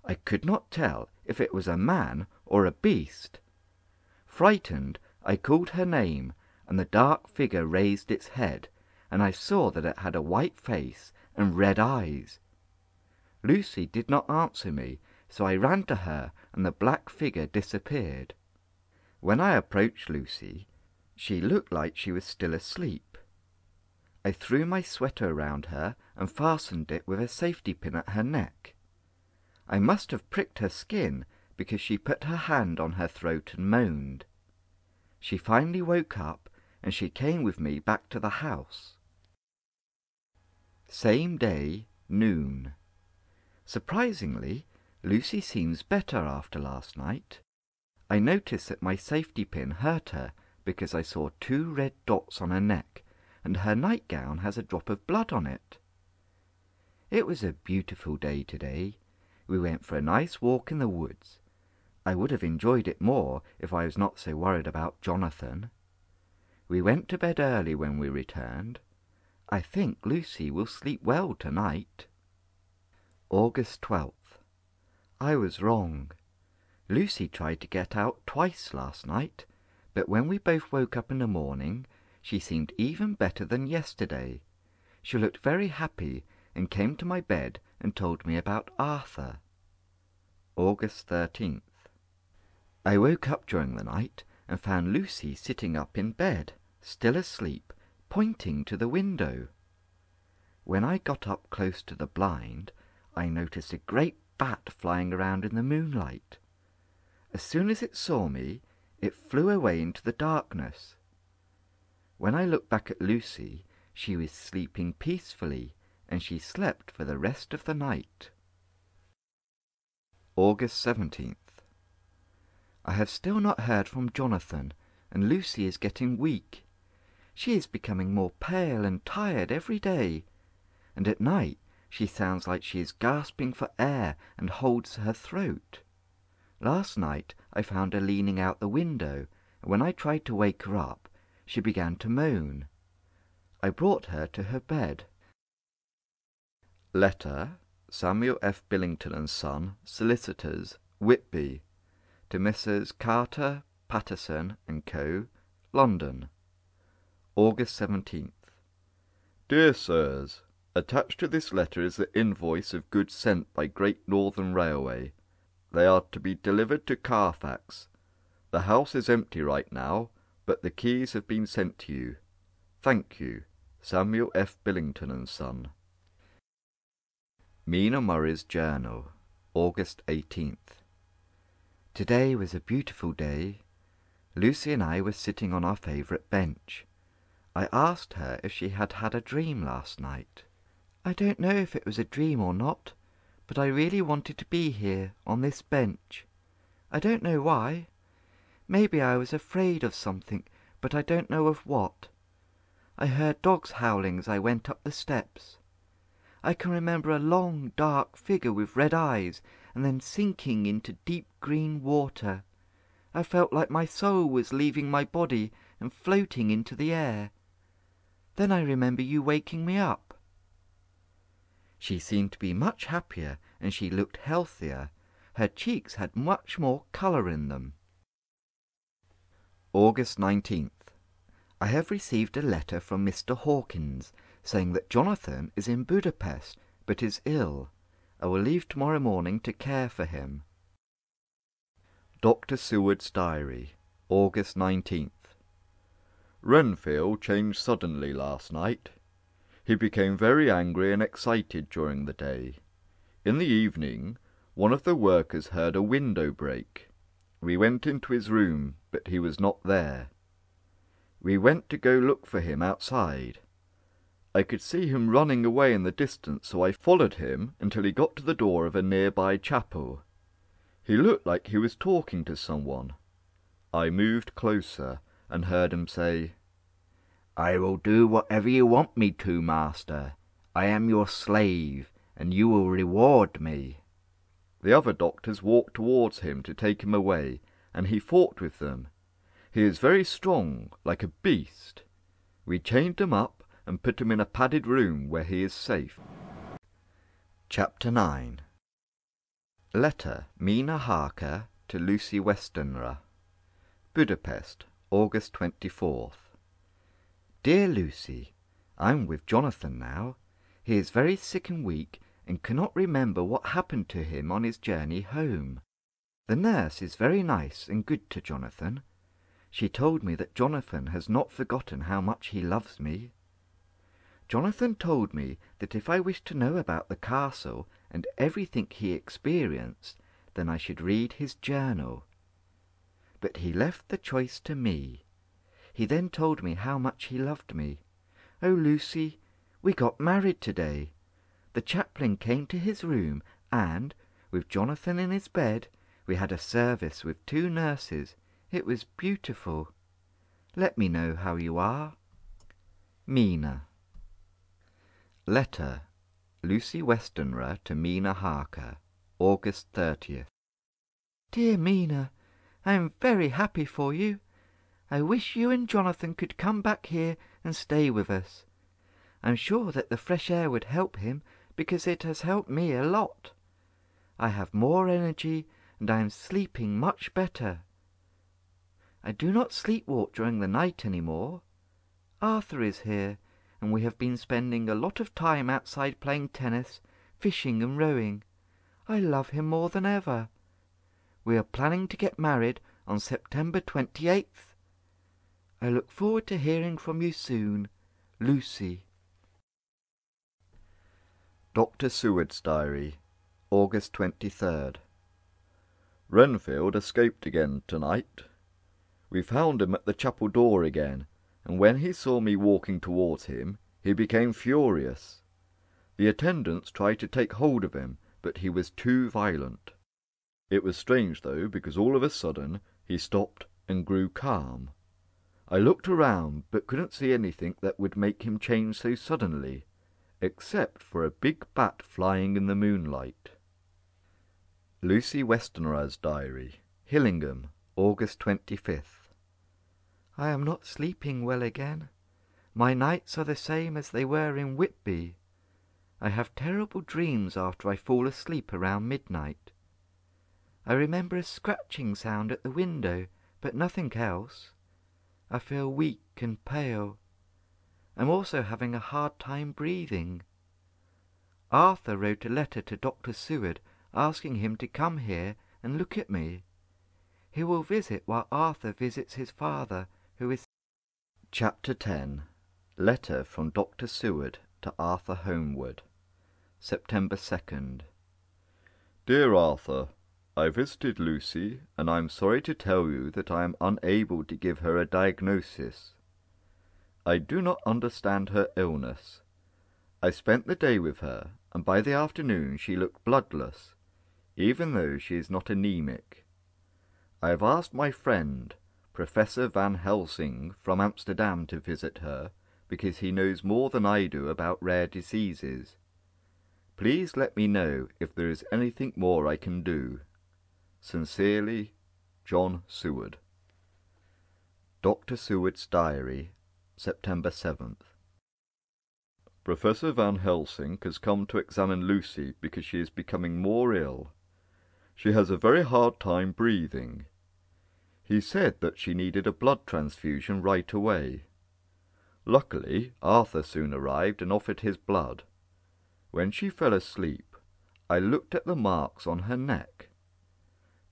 I could not tell if it was a man or a beast. Frightened, I called her name, and the dark figure raised its head, and I saw that it had a white face and red eyes. Lucy did not answer me, so I ran to her, and the black figure disappeared. When I approached Lucy, she looked like she was still asleep. I threw my sweater around her and fastened it with a safety pin at her neck. I must have pricked her skin, because she put her hand on her throat and moaned. She finally woke up, and she came with me back to the house. Same day, noon. Surprisingly, Lucy seems better after last night. I noticed that my safety pin hurt her because I saw 2 red dots on her neck, and her nightgown has a drop of blood on it. It was a beautiful day today. We went for a nice walk in the woods. I would have enjoyed it more if I was not so worried about Jonathan. We went to bed early when we returned. I think Lucy will sleep well tonight. August 12th. I was wrong. Lucy tried to get out twice last night, but when we both woke up in the morning, she seemed even better than yesterday. She looked very happy and came to my bed and told me about Arthur. August 13th. I woke up during the night and found Lucy sitting up in bed, still asleep, pointing to the window. When I got up close to the blind, I noticed a great bat flying around in the moonlight. As soon as it saw me, it flew away into the darkness. When I looked back at Lucy, she was sleeping peacefully, and she slept for the rest of the night. August 17th. I have still not heard from Jonathan, and Lucy is getting weak. She is becoming more pale and tired every day, and at night she sounds like she is gasping for air and holds her throat. Last night I found her leaning out the window, and when I tried to wake her up, she began to moan. I brought her to her bed. Letter, Samuel F. Billington and Son, Solicitors, Whitby, to Messrs. Carter, Patterson and Co., London. August 17th. Dear Sirs, attached to this letter is the invoice of goods sent by Great Northern Railway. They are to be delivered to Carfax. The house is empty right now, but the keys have been sent to you. Thank you. Samuel F. Billington and Son. Mina Murray's Journal, August 18th. Today was a beautiful day. Lucy and I were sitting on our favourite bench. I asked her if she had had a dream last night. I don't know if it was a dream or not, but I really wanted to be here on this bench. I don't know why. Maybe I was afraid of something, but I don't know of what. I heard dogs howling as I went up the steps. I can remember a long, dark figure with red eyes and then sinking into deep green water. I felt like my soul was leaving my body and floating into the air. Then I remember you waking me up. She seemed to be much happier and she looked healthier. Her cheeks had much more colour in them. August 19th. I have received a letter from Mr. Hawkins saying that Jonathan is in Budapest but is ill. I will leave tomorrow morning to care for him. Dr. Seward's Diary, August 19th. Renfield changed suddenly last night. He became very angry and excited during the day. In the evening, one of the workers heard a window break. We went into his room, but he was not there. We went to go look for him outside. I could see him running away in the distance, so I followed him until he got to the door of a nearby chapel. He looked like he was talking to someone. I moved closer and heard him say, "I will do whatever you want me to, master. I am your slave, and you will reward me." The other doctors walked towards him to take him away, and he fought with them. He is very strong, like a beast. We chained him up and put him in a padded room where he is safe. Chapter 9. Letter, Mina Harker to Lucy Westenra. Budapest, August 24th. Dear Lucy, I'm with Jonathan now. He is very sick and weak and cannot remember what happened to him on his journey home. The nurse is very nice and good to Jonathan. She told me that Jonathan has not forgotten how much he loves me. Jonathan told me that if I wished to know about the castle and everything he experienced, then I should read his journal. But he left the choice to me. He then told me how much he loved me. Oh, Lucy, we got married today. The chaplain came to his room and, with Jonathan in his bed, we had a service with 2 nurses. It was beautiful. Let me know how you are. Mina. Letter, Lucy Westenra to Mina Harker, August 30th. Dear Mina, I am very happy for you. I wish you and Jonathan could come back here and stay with us. I'm sure that the fresh air would help him, because it has helped me a lot. I have more energy, and I am sleeping much better. I do not sleepwalk during the night any more. Arthur is here, and we have been spending a lot of time outside playing tennis, fishing and rowing. I love him more than ever. We are planning to get married on September 28th. I look forward to hearing from you soon. Lucy. Dr. Seward's Diary, August 23rd. Renfield escaped again tonight. We found him at the chapel door again, and when he saw me walking towards him, he became furious. The attendants tried to take hold of him, but he was too violent. It was strange, though, because all of a sudden he stopped and grew calm. I looked around, but couldn't see anything that would make him change so suddenly, except for a big bat flying in the moonlight. Lucy Westenra's Diary, Hillingham, August 25th. I am not sleeping well again. My nights are the same as they were in Whitby. I have terrible dreams after I fall asleep around midnight. I remember a scratching sound at the window, but nothing else. I feel weak and pale. I'm also having a hard time breathing. Arthur wrote a letter to Dr. Seward asking him to come here and look at me. He will visit while Arthur visits his father, who is... Chapter 10. Letter from Dr. Seward to Arthur Holmwood, September 2nd. Dear Arthur, I visited Lucy, and I am sorry to tell you that I am unable to give her a diagnosis. I do not understand her illness. I spent the day with her, and by the afternoon she looked bloodless, even though she is not anemic. I have asked my friend, Professor Van Helsing, from Amsterdam to visit her, because he knows more than I do about rare diseases. Please let me know if there is anything more I can do. Sincerely, John Seward. Dr. Seward's Diary, September 7th. Professor Van Helsing has come to examine Lucy because she is becoming more ill. She has a very hard time breathing. He said that she needed a blood transfusion right away. Luckily, Arthur soon arrived and offered his blood. When she fell asleep, I looked at the marks on her neck.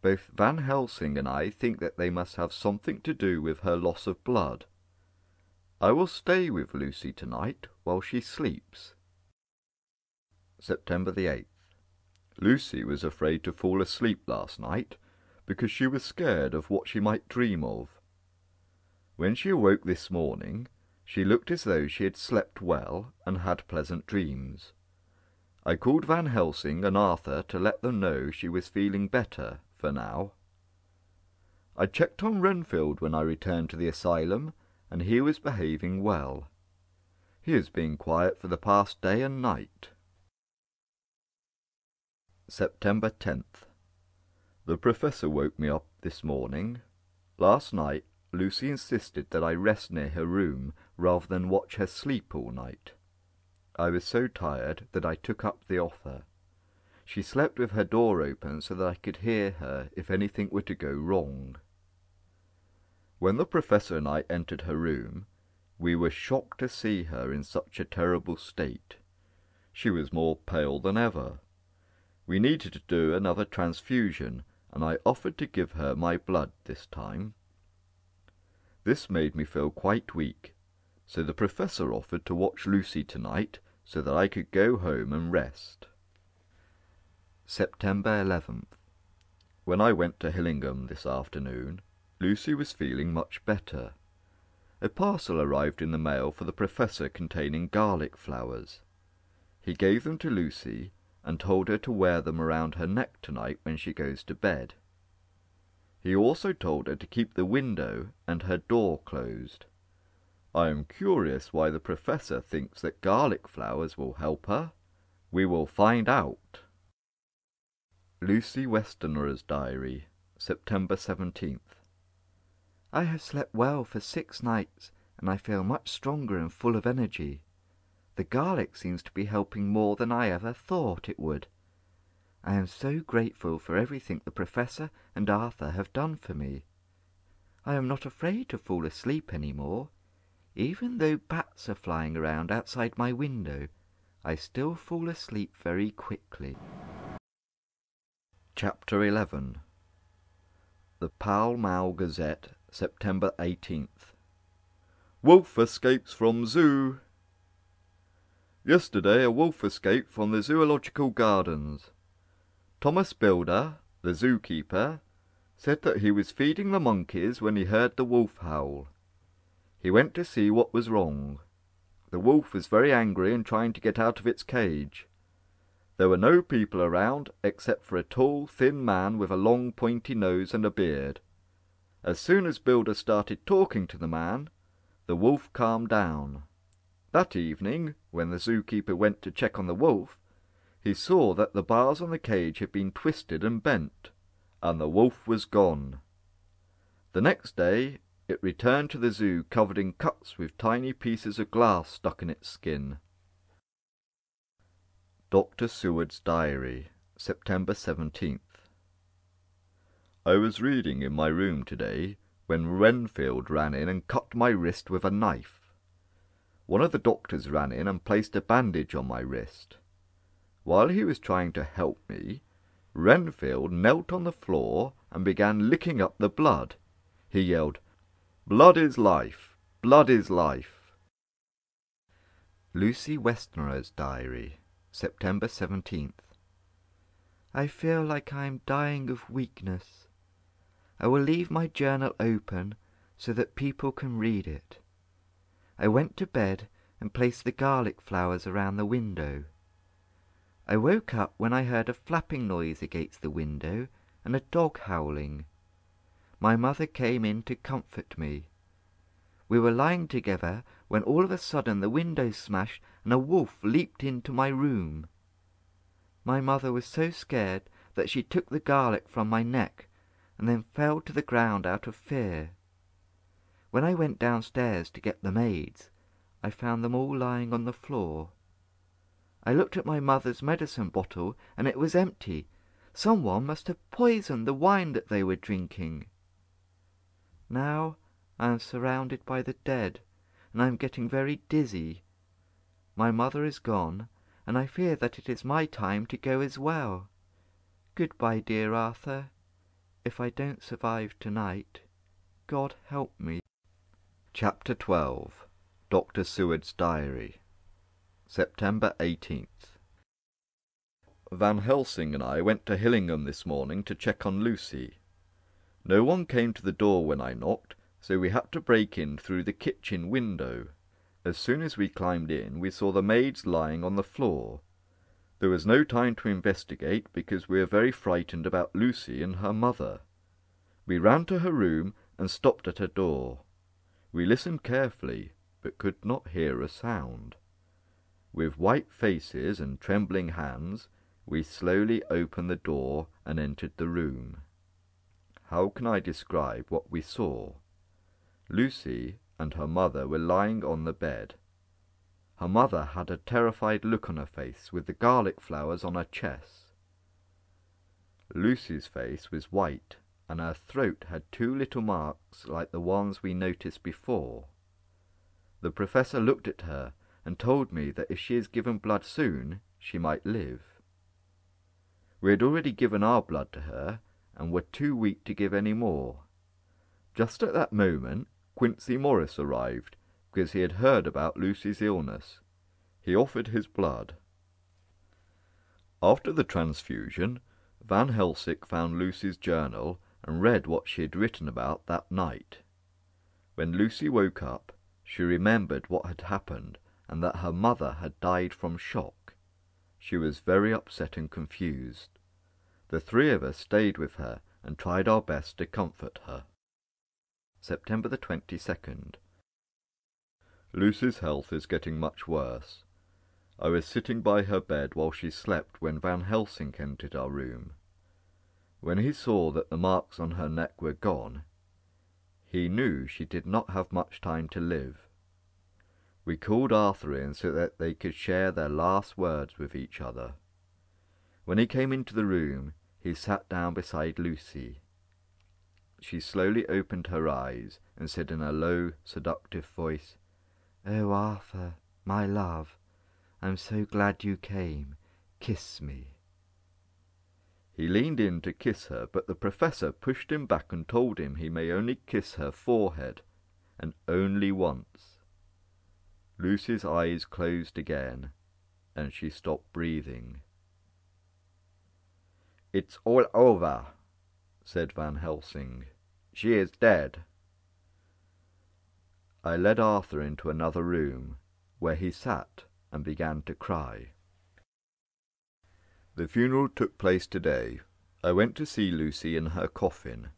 Both Van Helsing and I think that they must have something to do with her loss of blood. I will stay with Lucy tonight while she sleeps. September the 8th. Lucy was afraid to fall asleep last night because she was scared of what she might dream of. When she awoke this morning, she looked as though she had slept well and had pleasant dreams. I called Van Helsing and Arthur to let them know she was feeling better for now. I checked on Renfield when I returned to the asylum, and he was behaving well. He has been quiet for the past day and night. September 10th. The professor woke me up this morning. Last night, Lucy insisted that I rest near her room rather than watch her sleep all night. I was so tired that I took up the offer. She slept with her door open so that I could hear her if anything were to go wrong. When the professor and I entered her room, we were shocked to see her in such a terrible state. She was more pale than ever. We needed to do another transfusion, and I offered to give her my blood this time. This made me feel quite weak, so the professor offered to watch Lucy tonight so that I could go home and rest. September 11th. When I went to Hillingham this afternoon, Lucy was feeling much better. A parcel arrived in the mail for the professor containing garlic flowers. He gave them to Lucy and told her to wear them around her neck tonight when she goes to bed. He also told her to keep the window and her door closed. I am curious why the professor thinks that garlic flowers will help her. We will find out. Lucy Westenra's Diary, September 17th. I have slept well for 6 nights, and I feel much stronger and full of energy. The garlic seems to be helping more than I ever thought it would. I am so grateful for everything the Professor and Arthur have done for me. I am not afraid to fall asleep any more. Even though bats are flying around outside my window, I still fall asleep very quickly. Chapter 11. The Pall Mall Gazette, September 18th. Wolf escapes from zoo. Yesterday a wolf escaped from the Zoological Gardens. Thomas Builder, the zookeeper, said that he was feeding the monkeys when he heard the wolf howl. He went to see what was wrong. The wolf was very angry and trying to get out of its cage. There were no people around except for a tall, thin man with a long, pointy nose and a beard. As soon as Builder started talking to the man, the wolf calmed down. That evening, when the zookeeper went to check on the wolf, he saw that the bars on the cage had been twisted and bent, and the wolf was gone. The next day it returned to the zoo covered in cuts with tiny pieces of glass stuck in its skin. Dr. Seward's Diary, September 17th. I was reading in my room today when Renfield ran in and cut my wrist with a knife. One of the doctors ran in and placed a bandage on my wrist. While he was trying to help me, Renfield knelt on the floor and began licking up the blood. He yelled, "Blood is life! Blood is life!" Lucy Westerner's Diary, September 17th. I feel like I am dying of weakness. I will leave my journal open so that people can read it. I went to bed and placed the garlic flowers around the window. I woke up when I heard a flapping noise against the window and a dog howling. My mother came in to comfort me. We were lying together when all of a sudden the window smashed and a wolf leaped into my room. My mother was so scared that she took the garlic from my neck and then fell to the ground out of fear. When I went downstairs to get the maids, I found them all lying on the floor. I looked at my mother's medicine bottle and it was empty. Someone must have poisoned the wine that they were drinking. Now I am surrounded by the dead, and I am getting very dizzy. My mother is gone, and I fear that it is my time to go as well. Goodbye, dear Arthur. If I don't survive tonight, God help me. Chapter 12. Dr. Seward's Diary, September 18th. Van Helsing and I went to Hillingham this morning to check on Lucy. No one came to the door when I knocked, so we had to break in through the kitchen window. As soon as we climbed in, we saw the maids lying on the floor. There was no time to investigate because we were very frightened about Lucy and her mother. We ran to her room and stopped at her door. We listened carefully, but could not hear a sound. With white faces and trembling hands, we slowly opened the door and entered the room. How can I describe what we saw? Lucy and her mother were lying on the bed. Her mother had a terrified look on her face with the garlic flowers on her chest. Lucy's face was white, and her throat had 2 little marks like the ones we noticed before. The professor looked at her and told me that if she is given blood soon, she might live. We had already given our blood to her, and were too weak to give any more. Just at that moment, Quincy Morris arrived, because he had heard about Lucy's illness. He offered his blood. After the transfusion, Van Helsing found Lucy's journal and read what she had written about that night. When Lucy woke up, she remembered what had happened and that her mother had died from shock. She was very upset and confused. The 3 of us stayed with her and tried our best to comfort her. September the 22nd. Lucy's health is getting much worse. I was sitting by her bed while she slept when Van Helsing entered our room. When he saw that the marks on her neck were gone, He knew she did not have much time to live. We called Arthur in so that they could share their last words with each other. When he came into the room, he sat down beside Lucy. She slowly opened her eyes and said in a low, seductive voice, "Oh, Arthur, my love, I'm so glad you came. Kiss me." He leaned in to kiss her, but the professor pushed him back and told him he may only kiss her forehead, and only once. Lucy's eyes closed again, and she stopped breathing. "It's all over," said Van Helsing. "She is dead." I led Arthur into another room, where he sat and began to cry. The funeral took place today. I went to see Lucy in her coffin.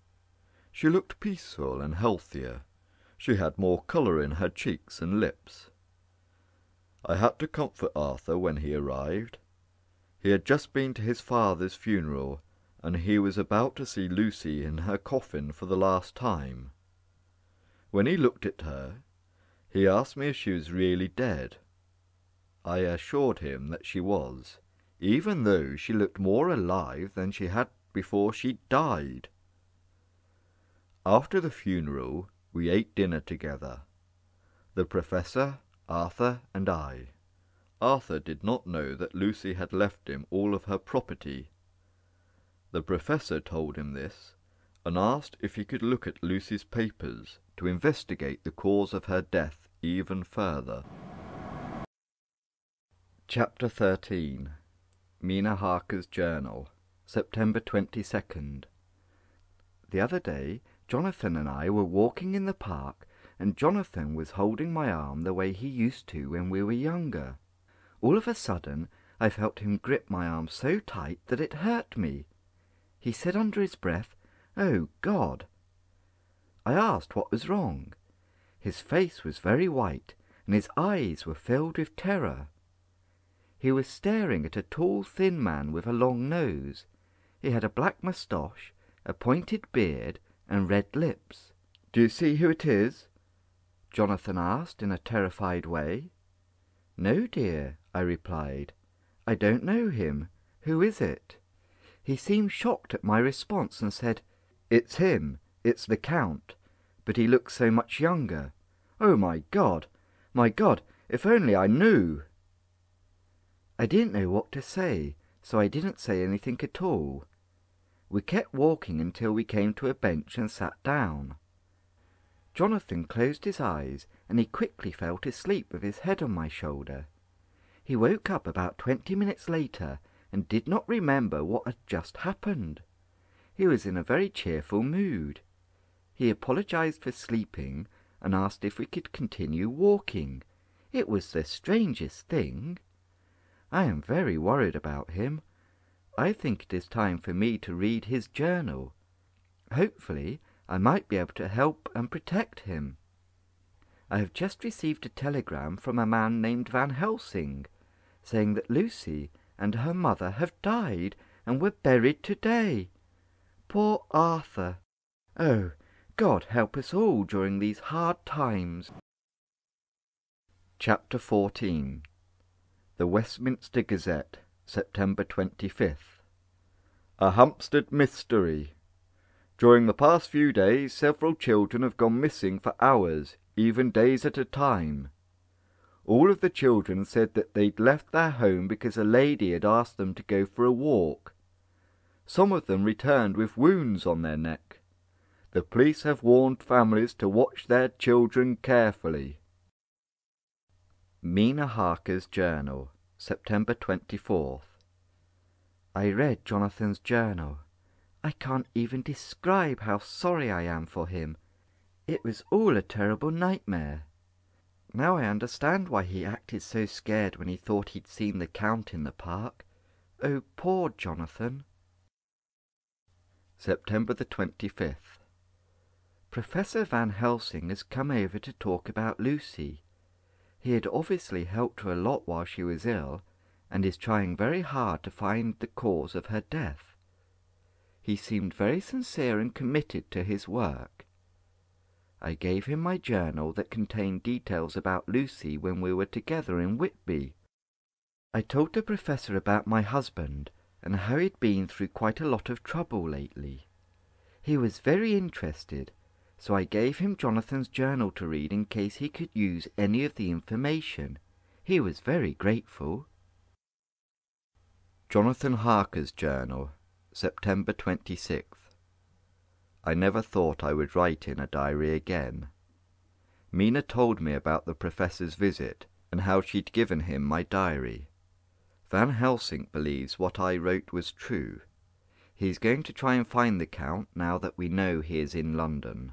She looked peaceful and healthier. She had more colour in her cheeks and lips. I had to comfort Arthur when he arrived. He had just been to his father's funeral, and he was about to see Lucy in her coffin for the last time. When he looked at her, he asked me if she was really dead. I assured him that she was, even though she looked more alive than she had before she died. After the funeral, we ate dinner together. The professor, Arthur, and I. Arthur did not know that Lucy had left him all of her property. The professor told him this, and asked if he could look at Lucy's papers to investigate the cause of her death even further. Chapter 13. Mina Harker's Journal, September 22nd. The other day, Jonathan and I were walking in the park, and Jonathan was holding my arm the way he used to when we were younger. All of a sudden, I felt him grip my arm so tight that it hurt me. He said under his breath, "Oh, God!" I asked what was wrong. His face was very white, and his eyes were filled with terror. He was staring at a tall, thin man with a long nose. He had a black moustache, a pointed beard, and red lips. "Do you see who it is?" Jonathan asked in a terrified way. "No, dear," I replied. "I don't know him. Who is it?" He seemed shocked at my response and said, "It's him. It's the Count. But he looks so much younger. Oh, my God! My God! If only I knew!" I didn't know what to say, so I didn't say anything at all. We kept walking until we came to a bench and sat down. Jonathan closed his eyes, and he quickly fell to sleep with his head on my shoulder. He woke up about 20 minutes later and did not remember what had just happened. He was in a very cheerful mood. He apologized for sleeping and asked if we could continue walking. It was the strangest thing. I am very worried about him. I think it is time for me to read his journal. Hopefully, I might be able to help and protect him. I have just received a telegram from a man named Van Helsing, saying that Lucy and her mother have died and were buried today. Poor Arthur! Oh, God help us all during these hard times. Chapter 14. The Westminster Gazette, September 25th. A Hampstead mystery. During the past few days, several children have gone missing for hours, even days at a time. All of the children said that they'd left their home because a lady had asked them to go for a walk. Some of them returned with wounds on their neck. The police have warned families to watch their children carefully. Mina Harker's Journal, September 24th. I read Jonathan's journal. I can't even describe how sorry I am for him. It was all a terrible nightmare. Now I understand why he acted so scared when he thought he'd seen the Count in the park. Oh, poor Jonathan. September the 25th. Professor Van Helsing has come over to talk about Lucy. He had obviously helped her a lot while she was ill, and is trying very hard to find the cause of her death. He seemed very sincere and committed to his work. I gave him my journal that contained details about Lucy when we were together in Whitby. I told the Professor about my husband and how he'd been through quite a lot of trouble lately. He was very interested, so I gave him Jonathan's journal to read in case he could use any of the information. He was very grateful. Jonathan Harker's Journal, September 26th. I never thought I would write in a diary again. Mina told me about the Professor's visit and how she'd given him my diary. Van Helsing believes what I wrote was true. He's going to try and find the Count now that we know he is in London.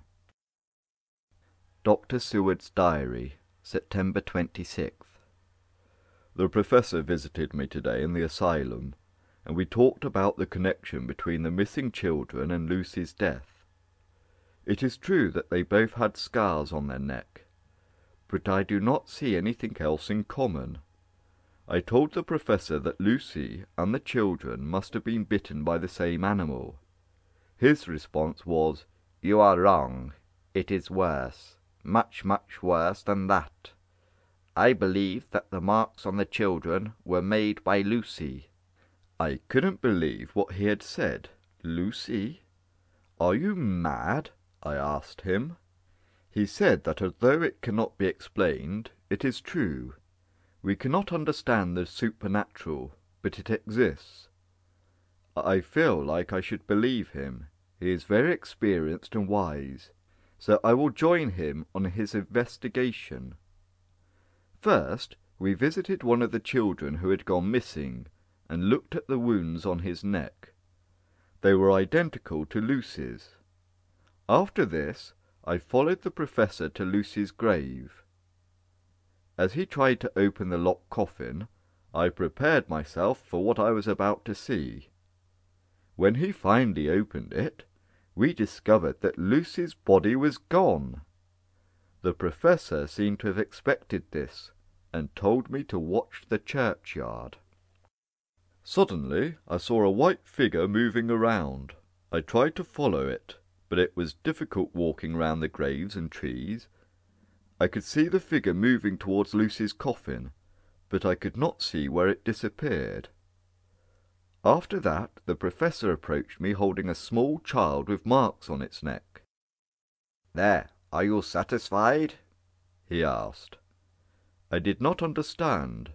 Dr. Seward's Diary, September 26th. The Professor visited me today in the asylum, and we talked about the connection between the missing children and Lucy's death. It is true that they both had scars on their neck, but I do not see anything else in common. I told the Professor that Lucy and the children must have been bitten by the same animal. His response was, "You are wrong. It is worse, much, much worse than that. I believe that the marks on the children were made by Lucy." I couldn't believe what he had said. Lucy? "Are you mad?" I asked him. He said that although it cannot be explained, it is true. We cannot understand the supernatural, but it exists. I feel like I should believe him. He is very experienced and wise, so I will join him on his investigation. First, we visited one of the children who had gone missing and looked at the wounds on his neck. They were identical to Lucy's. After this, I followed the Professor to Lucy's grave. As he tried to open the locked coffin, I prepared myself for what I was about to see. When he finally opened it, we discovered that Lucy's body was gone. The Professor seemed to have expected this, and told me to watch the churchyard. Suddenly, I saw a white figure moving around. I tried to follow it, but it was difficult walking round the graves and trees. I could see the figure moving towards Lucy's coffin, but I could not see where it disappeared. After that, the Professor approached me holding a small child with marks on its neck. "There, are you satisfied?" he asked. I did not understand.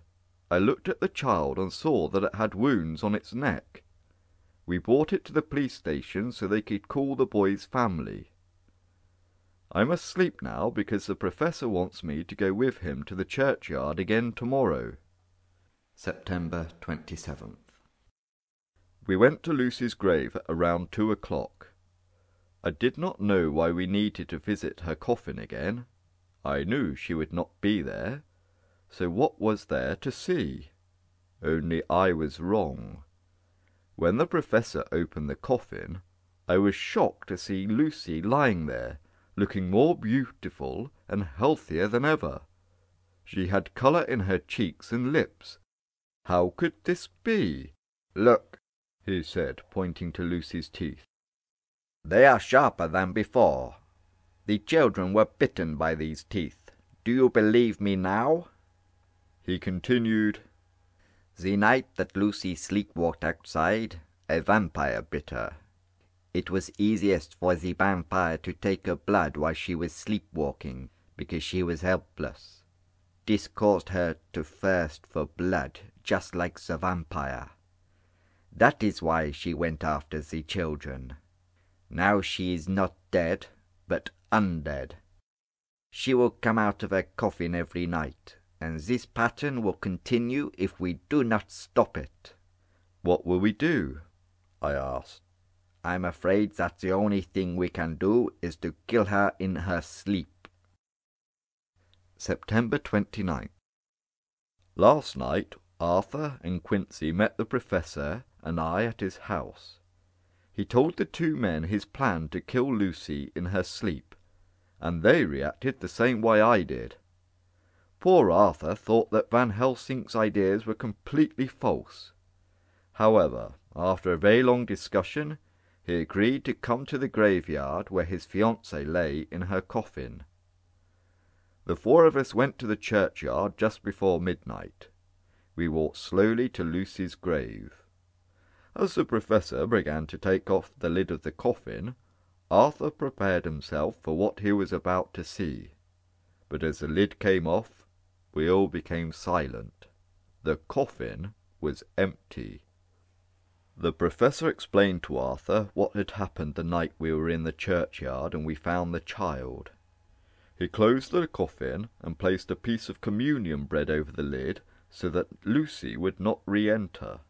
I looked at the child and saw that it had wounds on its neck. We brought it to the police station so they could call the boy's family. I must sleep now because the Professor wants me to go with him to the churchyard again tomorrow. September 27th. We went to Lucy's grave at around 2 o'clock. I did not know why we needed to visit her coffin again. I knew she would not be there, so what was there to see? Only I was wrong. When the Professor opened the coffin, I was shocked to see Lucy lying there, looking more beautiful and healthier than ever. She had colour in her cheeks and lips. How could this be? "Look," he said, pointing to Lucy's teeth. "They are sharper than before. The children were bitten by these teeth. Do you believe me now?" He continued, "The night that Lucy sleepwalked outside, a vampire bit her. It was easiest for the vampire to take her blood while she was sleepwalking, because she was helpless. This caused her to thirst for blood, just like the vampire. That is why she went after the children. Now she is not dead, but undead. She will come out of her coffin every night, and this pattern will continue if we do not stop it." "What will we do?" I asked. "I'm afraid that the only thing we can do is to kill her in her sleep." September 29th. Last night, Arthur and Quincy met the Professor and I at his house. He told the two men his plan to kill Lucy in her sleep, and they reacted the same way I did. Poor Arthur thought that Van Helsing's ideas were completely false. However, after a very long discussion, he agreed to come to the graveyard where his fiancée lay in her coffin. The four of us went to the churchyard just before midnight. We walked slowly to Lucy's grave. As the Professor began to take off the lid of the coffin, Arthur prepared himself for what he was about to see. But as the lid came off, we all became silent. The coffin was empty. The Professor explained to Arthur what had happened the night we were in the churchyard and we found the child. He closed the coffin and placed a piece of communion bread over the lid so that Lucy would not re-enter.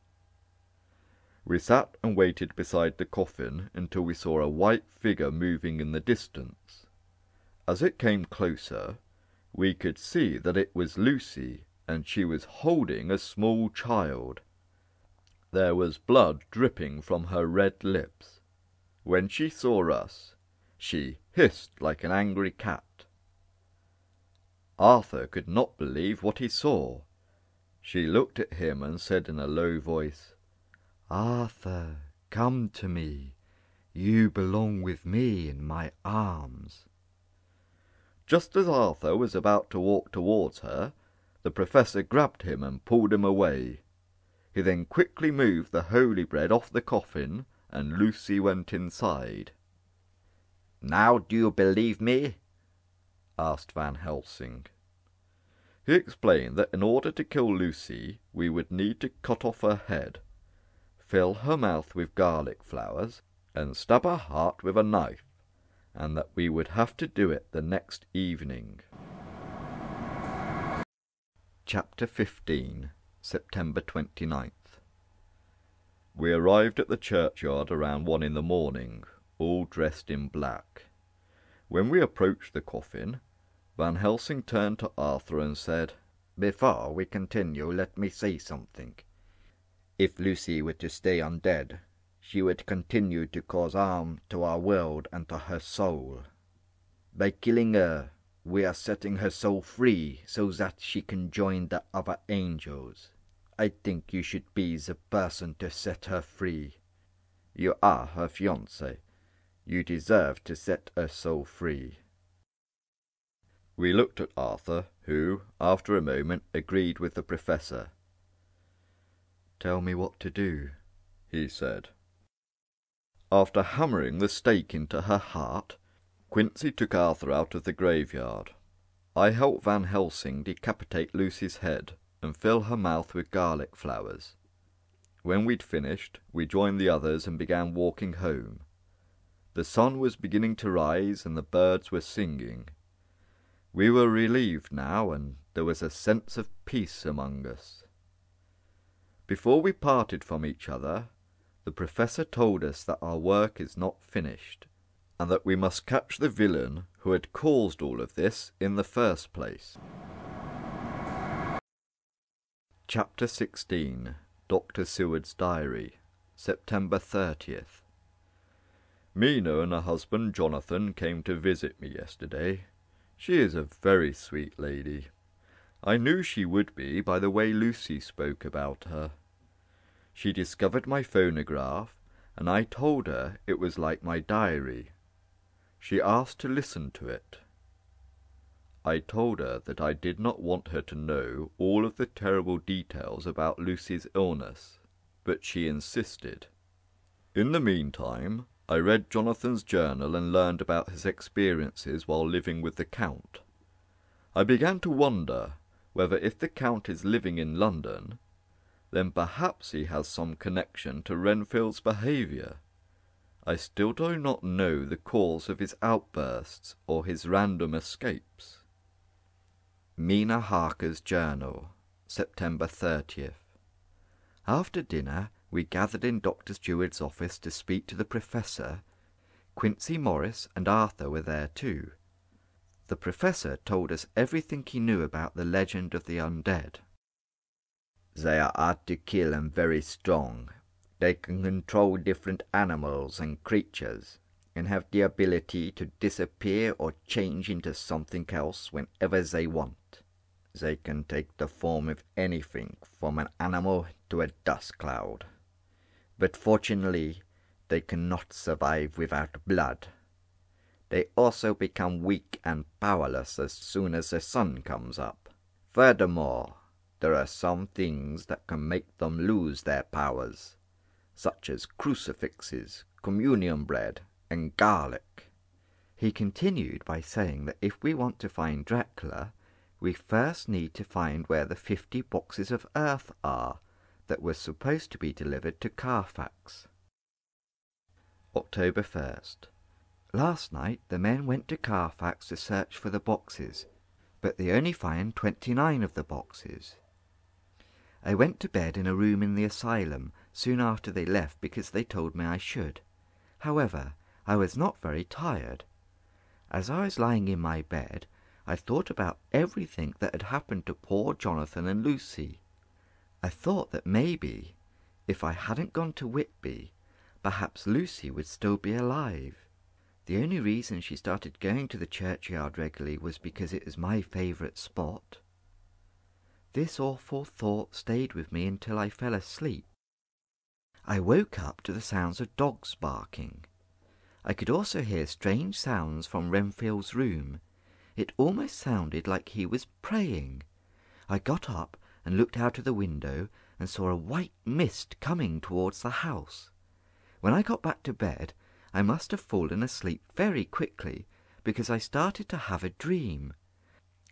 We sat and waited beside the coffin until we saw a white figure moving in the distance. As it came closer, we could see that it was Lucy, and she was holding a small child. There was blood dripping from her red lips. When she saw us, she hissed like an angry cat. Arthur could not believe what he saw. She looked at him and said in a low voice, "Arthur, come to me. You belong with me in my arms." Just as Arthur was about to walk towards her, the Professor grabbed him and pulled him away. He then quickly moved the holy bread off the coffin, and Lucy went inside. "Now do you believe me?" asked Van Helsing. He explained that in order to kill Lucy, we would need to cut off her head, fill her mouth with garlic flowers, and stab her heart with a knife, and that we would have to do it the next evening. Chapter 15. September 29th. We arrived at the churchyard around 1 in the morning, all dressed in black. When we approached the coffin, Van Helsing turned to Arthur and said, "Before we continue, let me say something. If Lucy were to stay undead, she would continue to cause harm to our world and to her soul. By killing her, we are setting her soul free so that she can join the other angels. I think you should be the person to set her free. You are her fiancé. You deserve to set her soul free." We looked at Arthur, who, after a moment, agreed with the Professor. "Tell me what to do," he said. After hammering the stake into her heart, Quincy took Arthur out of the graveyard. I helped Van Helsing decapitate Lucy's head and fill her mouth with garlic flowers. When we'd finished, we joined the others and began walking home. The sun was beginning to rise and the birds were singing. We were relieved now, and there was a sense of peace among us. Before we parted from each other, the Professor told us that our work is not finished, and that we must catch the villain who had caused all of this in the first place. Chapter 16. Dr. Seward's Diary, September 30th. Mina and her husband Jonathan came to visit me yesterday. She is a very sweet lady. I knew she would be by the way Lucy spoke about her. She discovered my phonograph, and I told her it was like my diary. She asked to listen to it. I told her that I did not want her to know all of the terrible details about Lucy's illness, but she insisted. In the meantime, I read Jonathan's journal and learned about his experiences while living with the Count. I began to wonder whether if the Count is living in London, then perhaps he has some connection to Renfield's behaviour. I still do not know the cause of his outbursts or his random escapes. Mina Harker's Journal, September 30th. After dinner, we gathered in Dr. Seward's office to speak to the Professor. Quincy Morris and Arthur were there too. The Professor told us everything he knew about the legend of the undead. They are hard to kill and very strong. They can control different animals and creatures, and have the ability to disappear or change into something else whenever they want. They can take the form of anything from an animal to a dust cloud. But fortunately, They cannot survive without blood. They also become weak and powerless as soon as the sun comes up. Furthermore, there are some things that can make them lose their powers, such as crucifixes, communion bread, and garlic. He continued by saying that if we want to find Dracula, we first need to find where the 50 boxes of earth are that were supposed to be delivered to Carfax. October 1st. Last night the men went to Carfax to search for the boxes, but they only found 29 of the boxes. I went to bed in a room in the asylum soon after they left because they told me I should. However, I was not very tired. As I was lying in my bed, I thought about everything that had happened to poor Jonathan and Lucy. I thought that maybe, if I hadn't gone to Whitby, perhaps Lucy would still be alive. The only reason she started going to the churchyard regularly was because it was my favourite spot. This awful thought stayed with me until I fell asleep. I woke up to the sounds of dogs barking. I could also hear strange sounds from Renfield's room. It almost sounded like he was praying. I got up and looked out of the window and saw a white mist coming towards the house. When I got back to bed, I must have fallen asleep very quickly because I started to have a dream.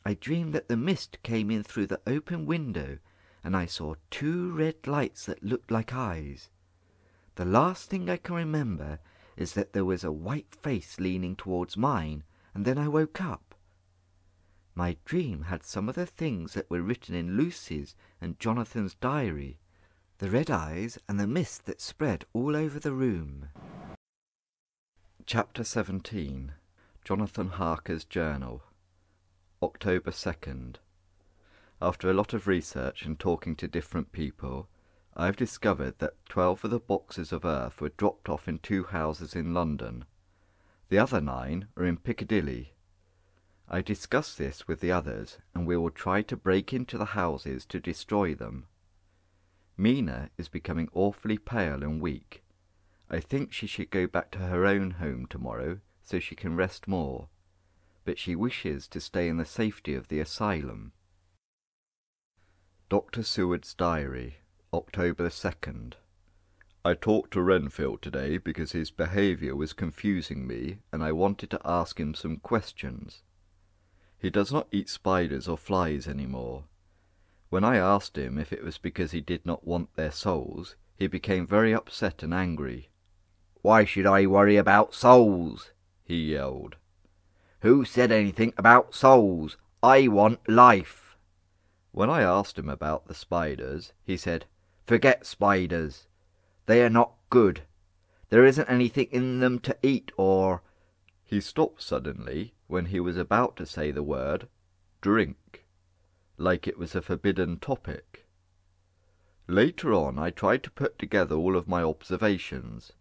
I dreamed that the mist came in through the open window and I saw 2 red lights that looked like eyes. The last thing I can remember is that there was a white face leaning towards mine, and then I woke up. My dream had some of the things that were written in Lucy's and Jonathan's diary, the red eyes and the mist that spread all over the room. Chapter 17. Jonathan Harker's Journal. October 2nd. After a lot of research and talking to different people, I have discovered that 12 of the boxes of earth were dropped off in 2 houses in London. The other 9 are in Piccadilly. I discussed this with the others, and we will try to break into the houses to destroy them. Mina is becoming awfully pale and weak. I think she should go back to her own home tomorrow so she can rest more, but she wishes to stay in the safety of the asylum. Dr. Seward's Diary, October 2nd. I talked to Renfield today because his behaviour was confusing me and I wanted to ask him some questions. He does not eat spiders or flies any more. When I asked him if it was because he did not want their souls, he became very upset and angry. "Why should I worry about souls?" he yelled. "Who said anything about souls? I want life." When I asked him about the spiders, he said, "Forget spiders. They are not good. There isn't anything in them to eat or—" He stopped suddenly when he was about to say the word drink, like it was a forbidden topic. Later on I tried to put together all of my observations.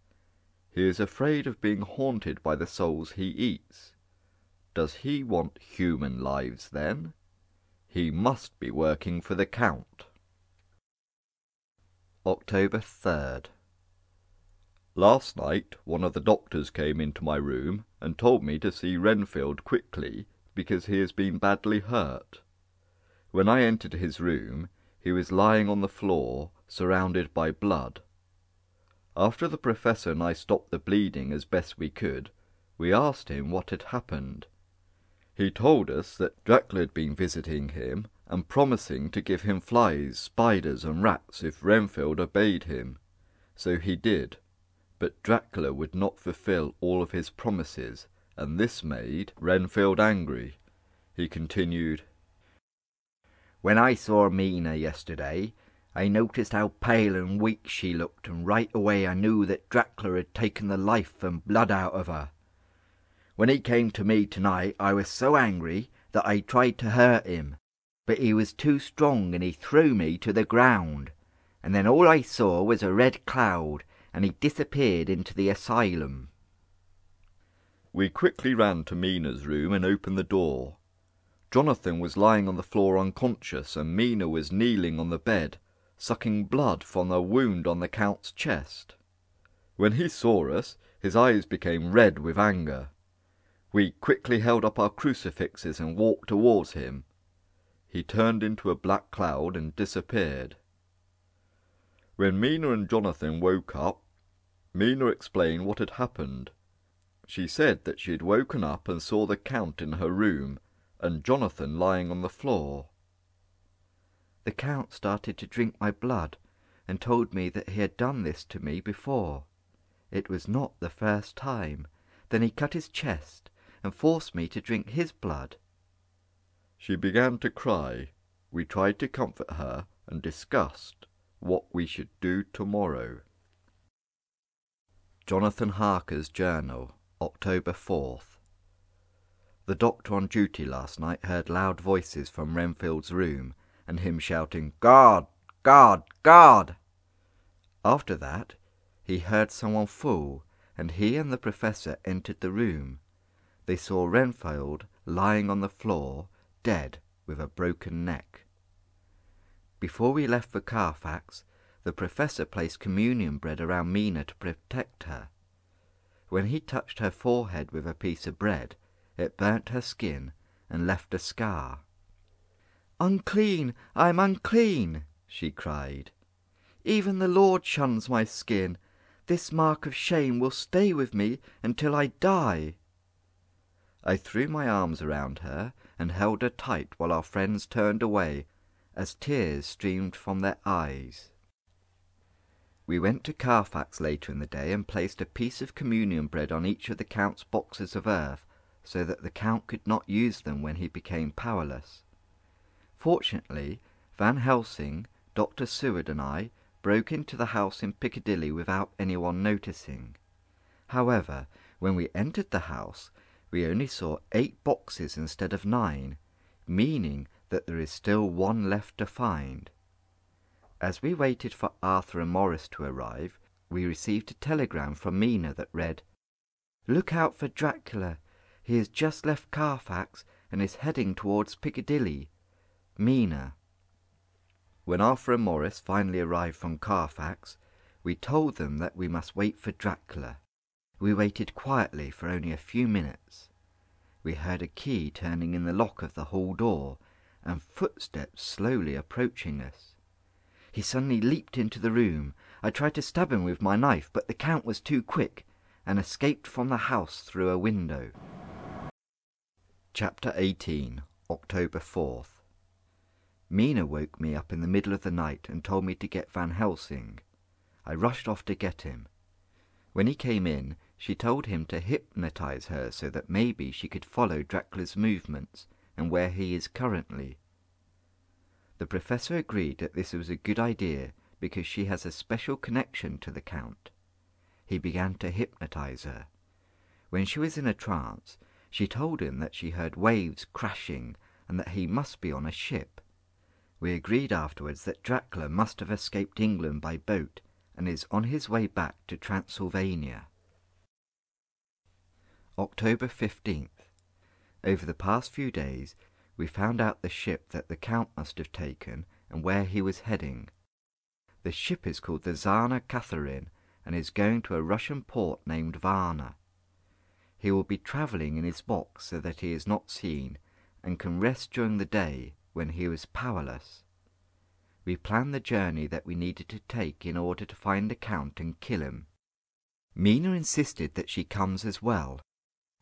He is afraid of being haunted by the souls he eats. Does he want human lives then? He must be working for the Count. October 3rd. Last night one of the doctors came into my room and told me to see Renfield quickly because he has been badly hurt. When I entered his room, he was lying on the floor, surrounded by blood. After the professor and I stopped the bleeding as best we could, we asked him what had happened. He told us that Dracula had been visiting him and promising to give him flies, spiders and rats if Renfield obeyed him. So he did, but Dracula would not fulfill all of his promises, and this made Renfield angry. He continued, "When I saw Mina yesterday, I noticed how pale and weak she looked, and right away I knew that Dracula had taken the life and blood out of her. When he came to me tonight, I was so angry that I tried to hurt him, but he was too strong and he threw me to the ground, and then all I saw was a red cloud, and he disappeared into the asylum." We quickly ran to Mina's room and opened the door. Jonathan was lying on the floor unconscious, and Mina was kneeling on the bed, sucking blood from a wound on the Count's chest. When he saw us, his eyes became red with anger. We quickly held up our crucifixes and walked towards him. He turned into a black cloud and disappeared. When Mina and Jonathan woke up, Mina explained what had happened. She said that she had woken up and saw the Count in her room, and Jonathan lying on the floor. The Count started to drink my blood, and told me that he had done this to me before. It was not the first time. Then he cut his chest, and forced me to drink his blood. She began to cry. We tried to comfort her, and discussed what we should do tomorrow. Jonathan Harker's Journal, October 4th. The doctor on duty last night heard loud voices from Renfield's room, and him shouting, "Guard! Guard! Guard!" After that, he heard someone fall, and he and the professor entered the room. They saw Renfield lying on the floor, dead, with a broken neck. Before we left for Carfax, the professor placed communion bread around Mina to protect her. When he touched her forehead with a piece of bread, it burnt her skin and left a scar. "Unclean! I am unclean!" she cried. "Even the Lord shuns my skin. This mark of shame will stay with me until I die." I threw my arms around her and held her tight while our friends turned away, as tears streamed from their eyes. We went to Carfax later in the day and placed a piece of communion bread on each of the Count's boxes of earth, so that the Count could not use them when he became powerless. Fortunately, Van Helsing, Dr. Seward and I broke into the house in Piccadilly without anyone noticing. However, when we entered the house, we only saw 8 boxes instead of 9, meaning that there is still one left to find. As we waited for Arthur and Morris to arrive, we received a telegram from Mina that read, "Look out for Dracula. He has just left Carfax and is heading towards Piccadilly. Mina." When Arthur and Morris finally arrived from Carfax, we told them that we must wait for Dracula. We waited quietly for only a few minutes. We heard a key turning in the lock of the hall door, and footsteps slowly approaching us. He suddenly leaped into the room. I tried to stab him with my knife, but the Count was too quick, and escaped from the house through a window. Chapter 18, October 4th. Mina woke me up in the middle of the night and told me to get Van Helsing. I rushed off to get him. When he came in, she told him to hypnotize her so that maybe she could follow Dracula's movements and where he is currently. The professor agreed that this was a good idea because she has a special connection to the Count. He began to hypnotize her. When she was in a trance, she told him that she heard waves crashing and that he must be on a ship. We agreed afterwards that Dracula must have escaped England by boat and is on his way back to Transylvania. October 15th. Over the past few days, we found out the ship that the Count must have taken and where he was heading. The ship is called the Tsarina Catherine and is going to a Russian port named Varna. He will be travelling in his box so that he is not seen and can rest during the day when he was powerless. We planned the journey that we needed to take in order to find the Count and kill him. Mina insisted that she comes as well,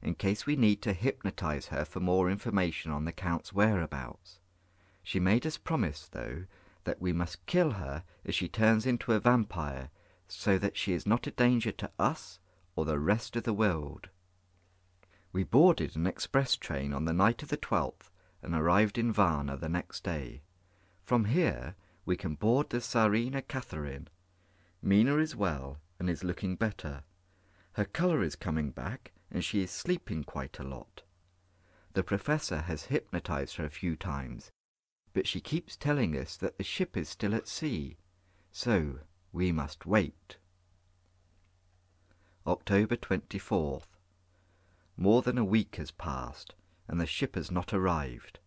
in case we need to hypnotize her for more information on the Count's whereabouts. She made us promise, though, that we must kill her if she turns into a vampire, so that she is not a danger to us or the rest of the world. We boarded an express train on the night of the 12th and arrived in Varna the next day. From here we can board the Tsarina Catherine. Mina is well and is looking better. Her colour is coming back and she is sleeping quite a lot. The professor has hypnotized her a few times, but she keeps telling us that the ship is still at sea, so we must wait. October 24th. More than a week has passed, and the ship has not arrived.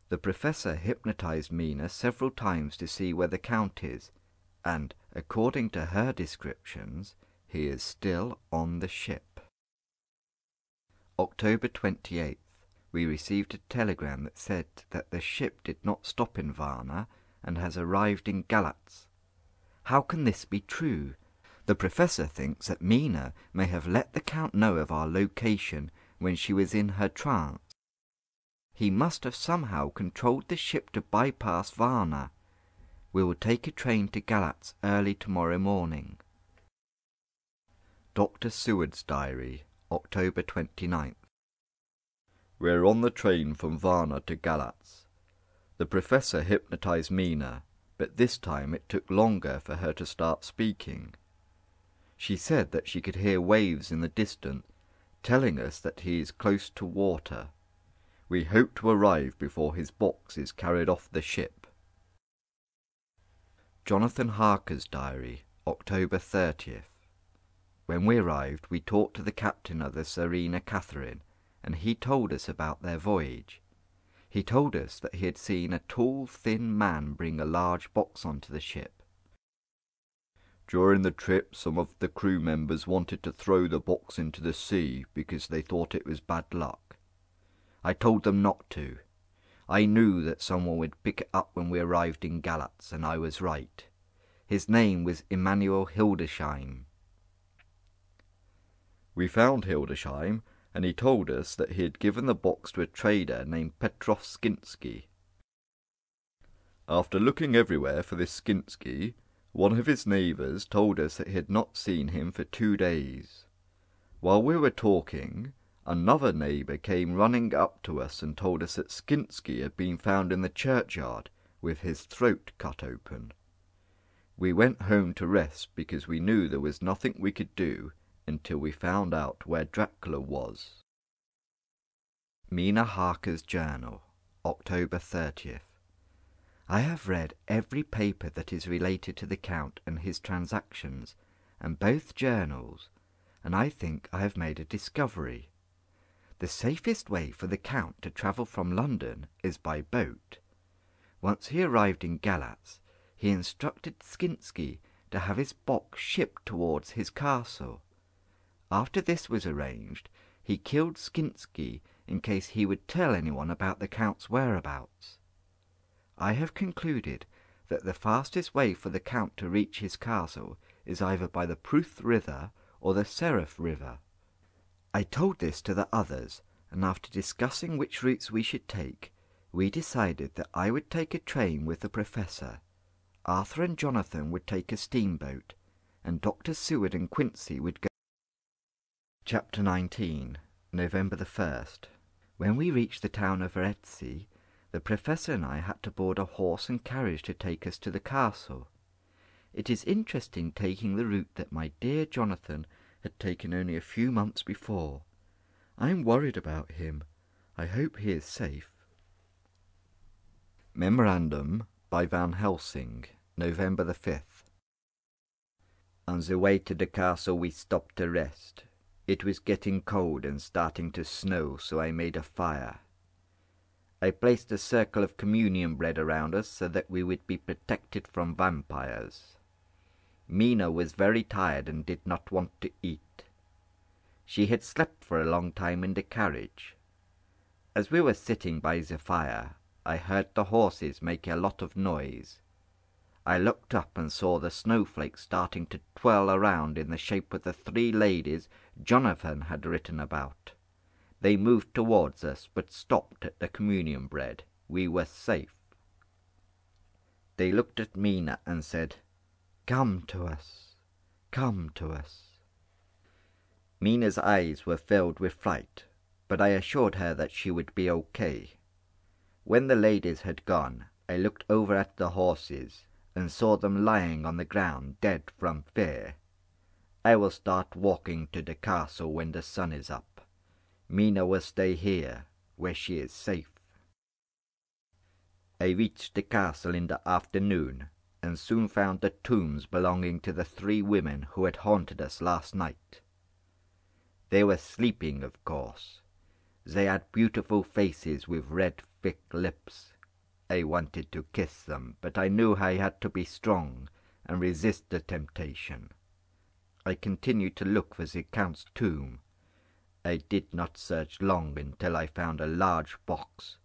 The professor hypnotized Mina several times to see where the Count is, and, according to her descriptions, he is still on the ship. October 28th. We received a telegram that said that the ship did not stop in Varna and has arrived in Galatz. How can this be true? The professor thinks that Mina may have let the Count know of our location when she was in her trance. He must have somehow controlled the ship to bypass Varna. We will take a train to Galatz early tomorrow morning. Dr. Seward's Diary, October 29th. We're on the train from Varna to Galatz. The professor hypnotized Mina, but this time it took longer for her to start speaking. She said that she could hear waves in the distance, telling us that he is close to water. We hope to arrive before his box is carried off the ship. Jonathan Harker's Diary, October 30th. When we arrived, we talked to the captain of the Serena Catherine, and he told us about their voyage. He told us that he had seen a tall, thin man bring a large box onto the ship. During the trip, some of the crew members wanted to throw the box into the sea because they thought it was bad luck. I told them not to. I knew that someone would pick it up when we arrived in Galatz, and I was right. His name was Emanuel Hildesheim. We found Hildesheim, and he told us that he had given the box to a trader named Petrov Skinsky. After looking everywhere for this Skinsky, one of his neighbours told us that he had not seen him for 2 days. While we were talking, another neighbour came running up to us and told us that Skinsky had been found in the churchyard with his throat cut open. We went home to rest because we knew there was nothing we could do until we found out where Drákula was. Mina Harker's Journal, October 30th. I have read every paper that is related to the Count and his transactions, and both journals, and I think I have made a discovery. The safest way for the Count to travel from London is by boat. Once he arrived in Galatz, he instructed Skinsky to have his box shipped towards his castle. After this was arranged, he killed Skinsky in case he would tell anyone about the Count's whereabouts. I have concluded that the fastest way for the Count to reach his castle is either by the Pruth River or the Seraph River. I told this to the others, and after discussing which routes we should take, we decided that I would take a train with the professor, Arthur and Jonathan would take a steamboat, and Dr. Seward and Quincy would go. Chapter 19, November the 1st. When we reached the town of Varetzi, the professor and I had to board a horse and carriage to take us to the castle. It is interesting taking the route that my dear Jonathan had taken only a few months before. I am worried about him. I hope he is safe. Memorandum by Van Helsing, November the 5th. On the way to the castle we stopped to rest. It was getting cold and starting to snow, so I made a fire. I placed a circle of communion bread around us so that we would be protected from vampires. Mina was very tired and did not want to eat. She had slept for a long time in the carriage. As we were sitting by the fire, I heard the horses make a lot of noise. I looked up and saw the snowflakes starting to twirl around in the shape of the 3 ladies Jonathan had written about. They moved towards us, but stopped at the communion bread. We were safe. They looked at Mina and said, "Come to us, come to us." Mina's eyes were filled with fright, but I assured her that she would be okay. When the ladies had gone, I looked over at the horses and saw them lying on the ground dead from fear. I will start walking to the castle when the sun is up. Mina will stay here, where she is safe. I reached the castle in the afternoon, and soon found the tombs belonging to the 3 women who had haunted us last night. They were sleeping, of course. They had beautiful faces with red, thick lips. I wanted to kiss them, but I knew I had to be strong and resist the temptation. I continued to look for the Count's tomb. I did not search long until I found a large box,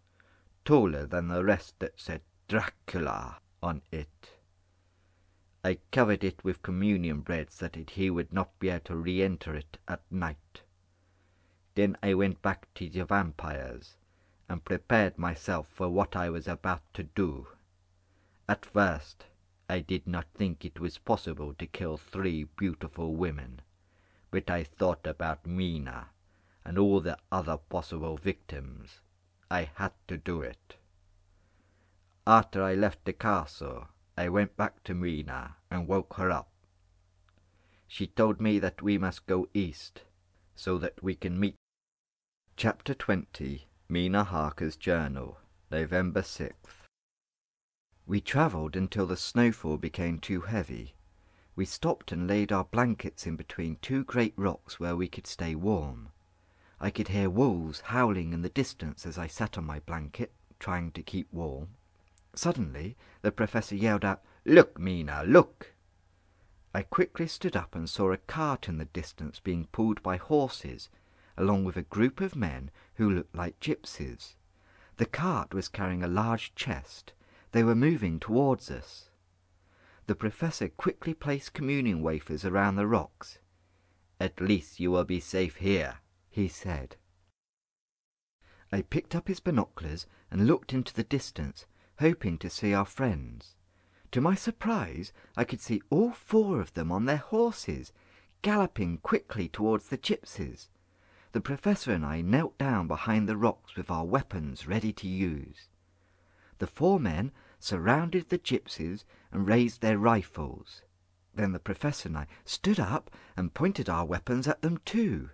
taller than the rest, that said Drákula on it. I covered it with communion bread so that he would not be able to re-enter it at night. Then I went back to the vampires and prepared myself for what I was about to do. At first, I did not think it was possible to kill 3 beautiful women, but I thought about Mina and all the other possible victims. I had to do it. After I left the castle, I went back to Mina and woke her up. She told me that we must go east, so that we can meet. Chapter 20. Mina Harker's Journal, November 6th. We travelled until the snowfall became too heavy. We stopped and laid our blankets in between 2 great rocks where we could stay warm. I could hear wolves howling in the distance as I sat on my blanket, trying to keep warm. Suddenly, the professor yelled out, "Look, Mina, look!" I quickly stood up and saw a cart in the distance being pulled by horses, along with a group of men who looked like gypsies. The cart was carrying a large chest. They were moving towards us. The professor quickly placed communion wafers around the rocks. "At least you will be safe here," he said. I picked up his binoculars and looked into the distance, hoping to see our friends. To my surprise, I could see all 4 of them on their horses, galloping quickly towards the gypsies. The professor and I knelt down behind the rocks with our weapons ready to use. The 4 men surrounded the gypsies and raised their rifles. Then the professor and I stood up and pointed our weapons at them too.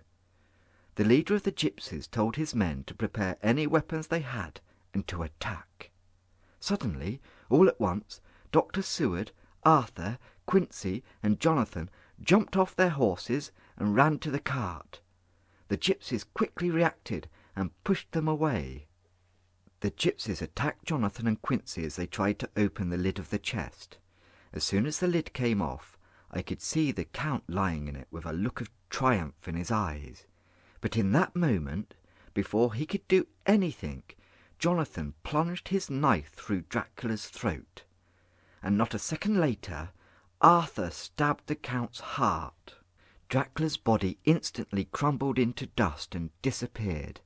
The leader of the gypsies told his men to prepare any weapons they had and to attack. Suddenly, all at once, Dr. Seward, Arthur, Quincy, and Jonathan jumped off their horses and ran to the cart. The gypsies quickly reacted and pushed them away. The gypsies attacked Jonathan and Quincy as they tried to open the lid of the chest. As soon as the lid came off, I could see the Count lying in it with a look of triumph in his eyes. But in that moment, before he could do anything, Jonathan plunged his knife through Drákula's throat, and not a second later, Arthur stabbed the Count's heart. Drákula's body instantly crumbled into dust and disappeared.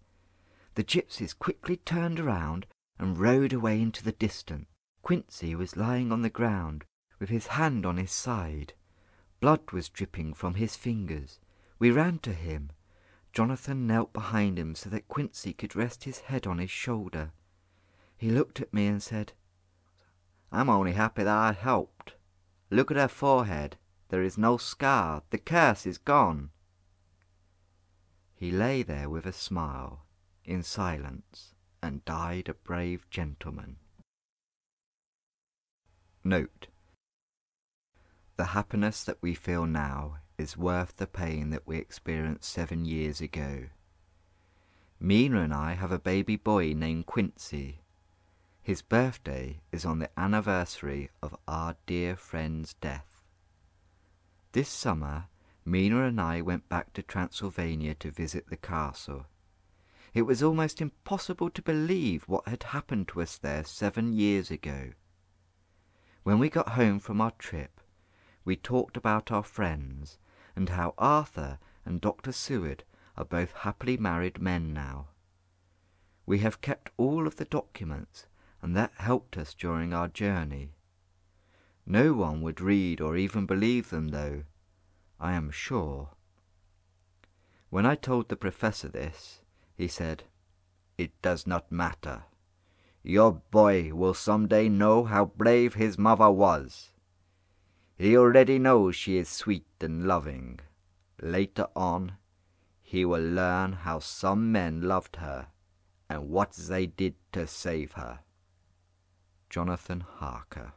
The gypsies quickly turned around and rode away into the distance. Quincy was lying on the ground with his hand on his side. Blood was dripping from his fingers. We ran to him. Jonathan knelt behind him so that Quincy could rest his head on his shoulder. He looked at me and said, "I'm only happy that I helped. Look at her forehead. There is no scar. The curse is gone." He lay there with a smile, in silence, and died a brave gentleman. Note: the happiness that we feel now is worth the pain that we experienced 7 years ago. Mina and I have a baby boy named Quincy. His birthday is on the anniversary of our dear friend's death. This summer, Mina and I went back to Transylvania to visit the castle. It was almost impossible to believe what had happened to us there 7 years ago. When we got home from our trip, we talked about our friends and how Arthur and Dr. Seward are both happily married men now. We have kept all of the documents, and that helped us during our journey. No one would read or even believe them, though, I am sure. When I told the professor this, he said, "It does not matter. Your boy will someday know how brave his mother was. He already knows she is sweet and loving. Later on, he will learn how some men loved her and what they did to save her." Jonathan Harker.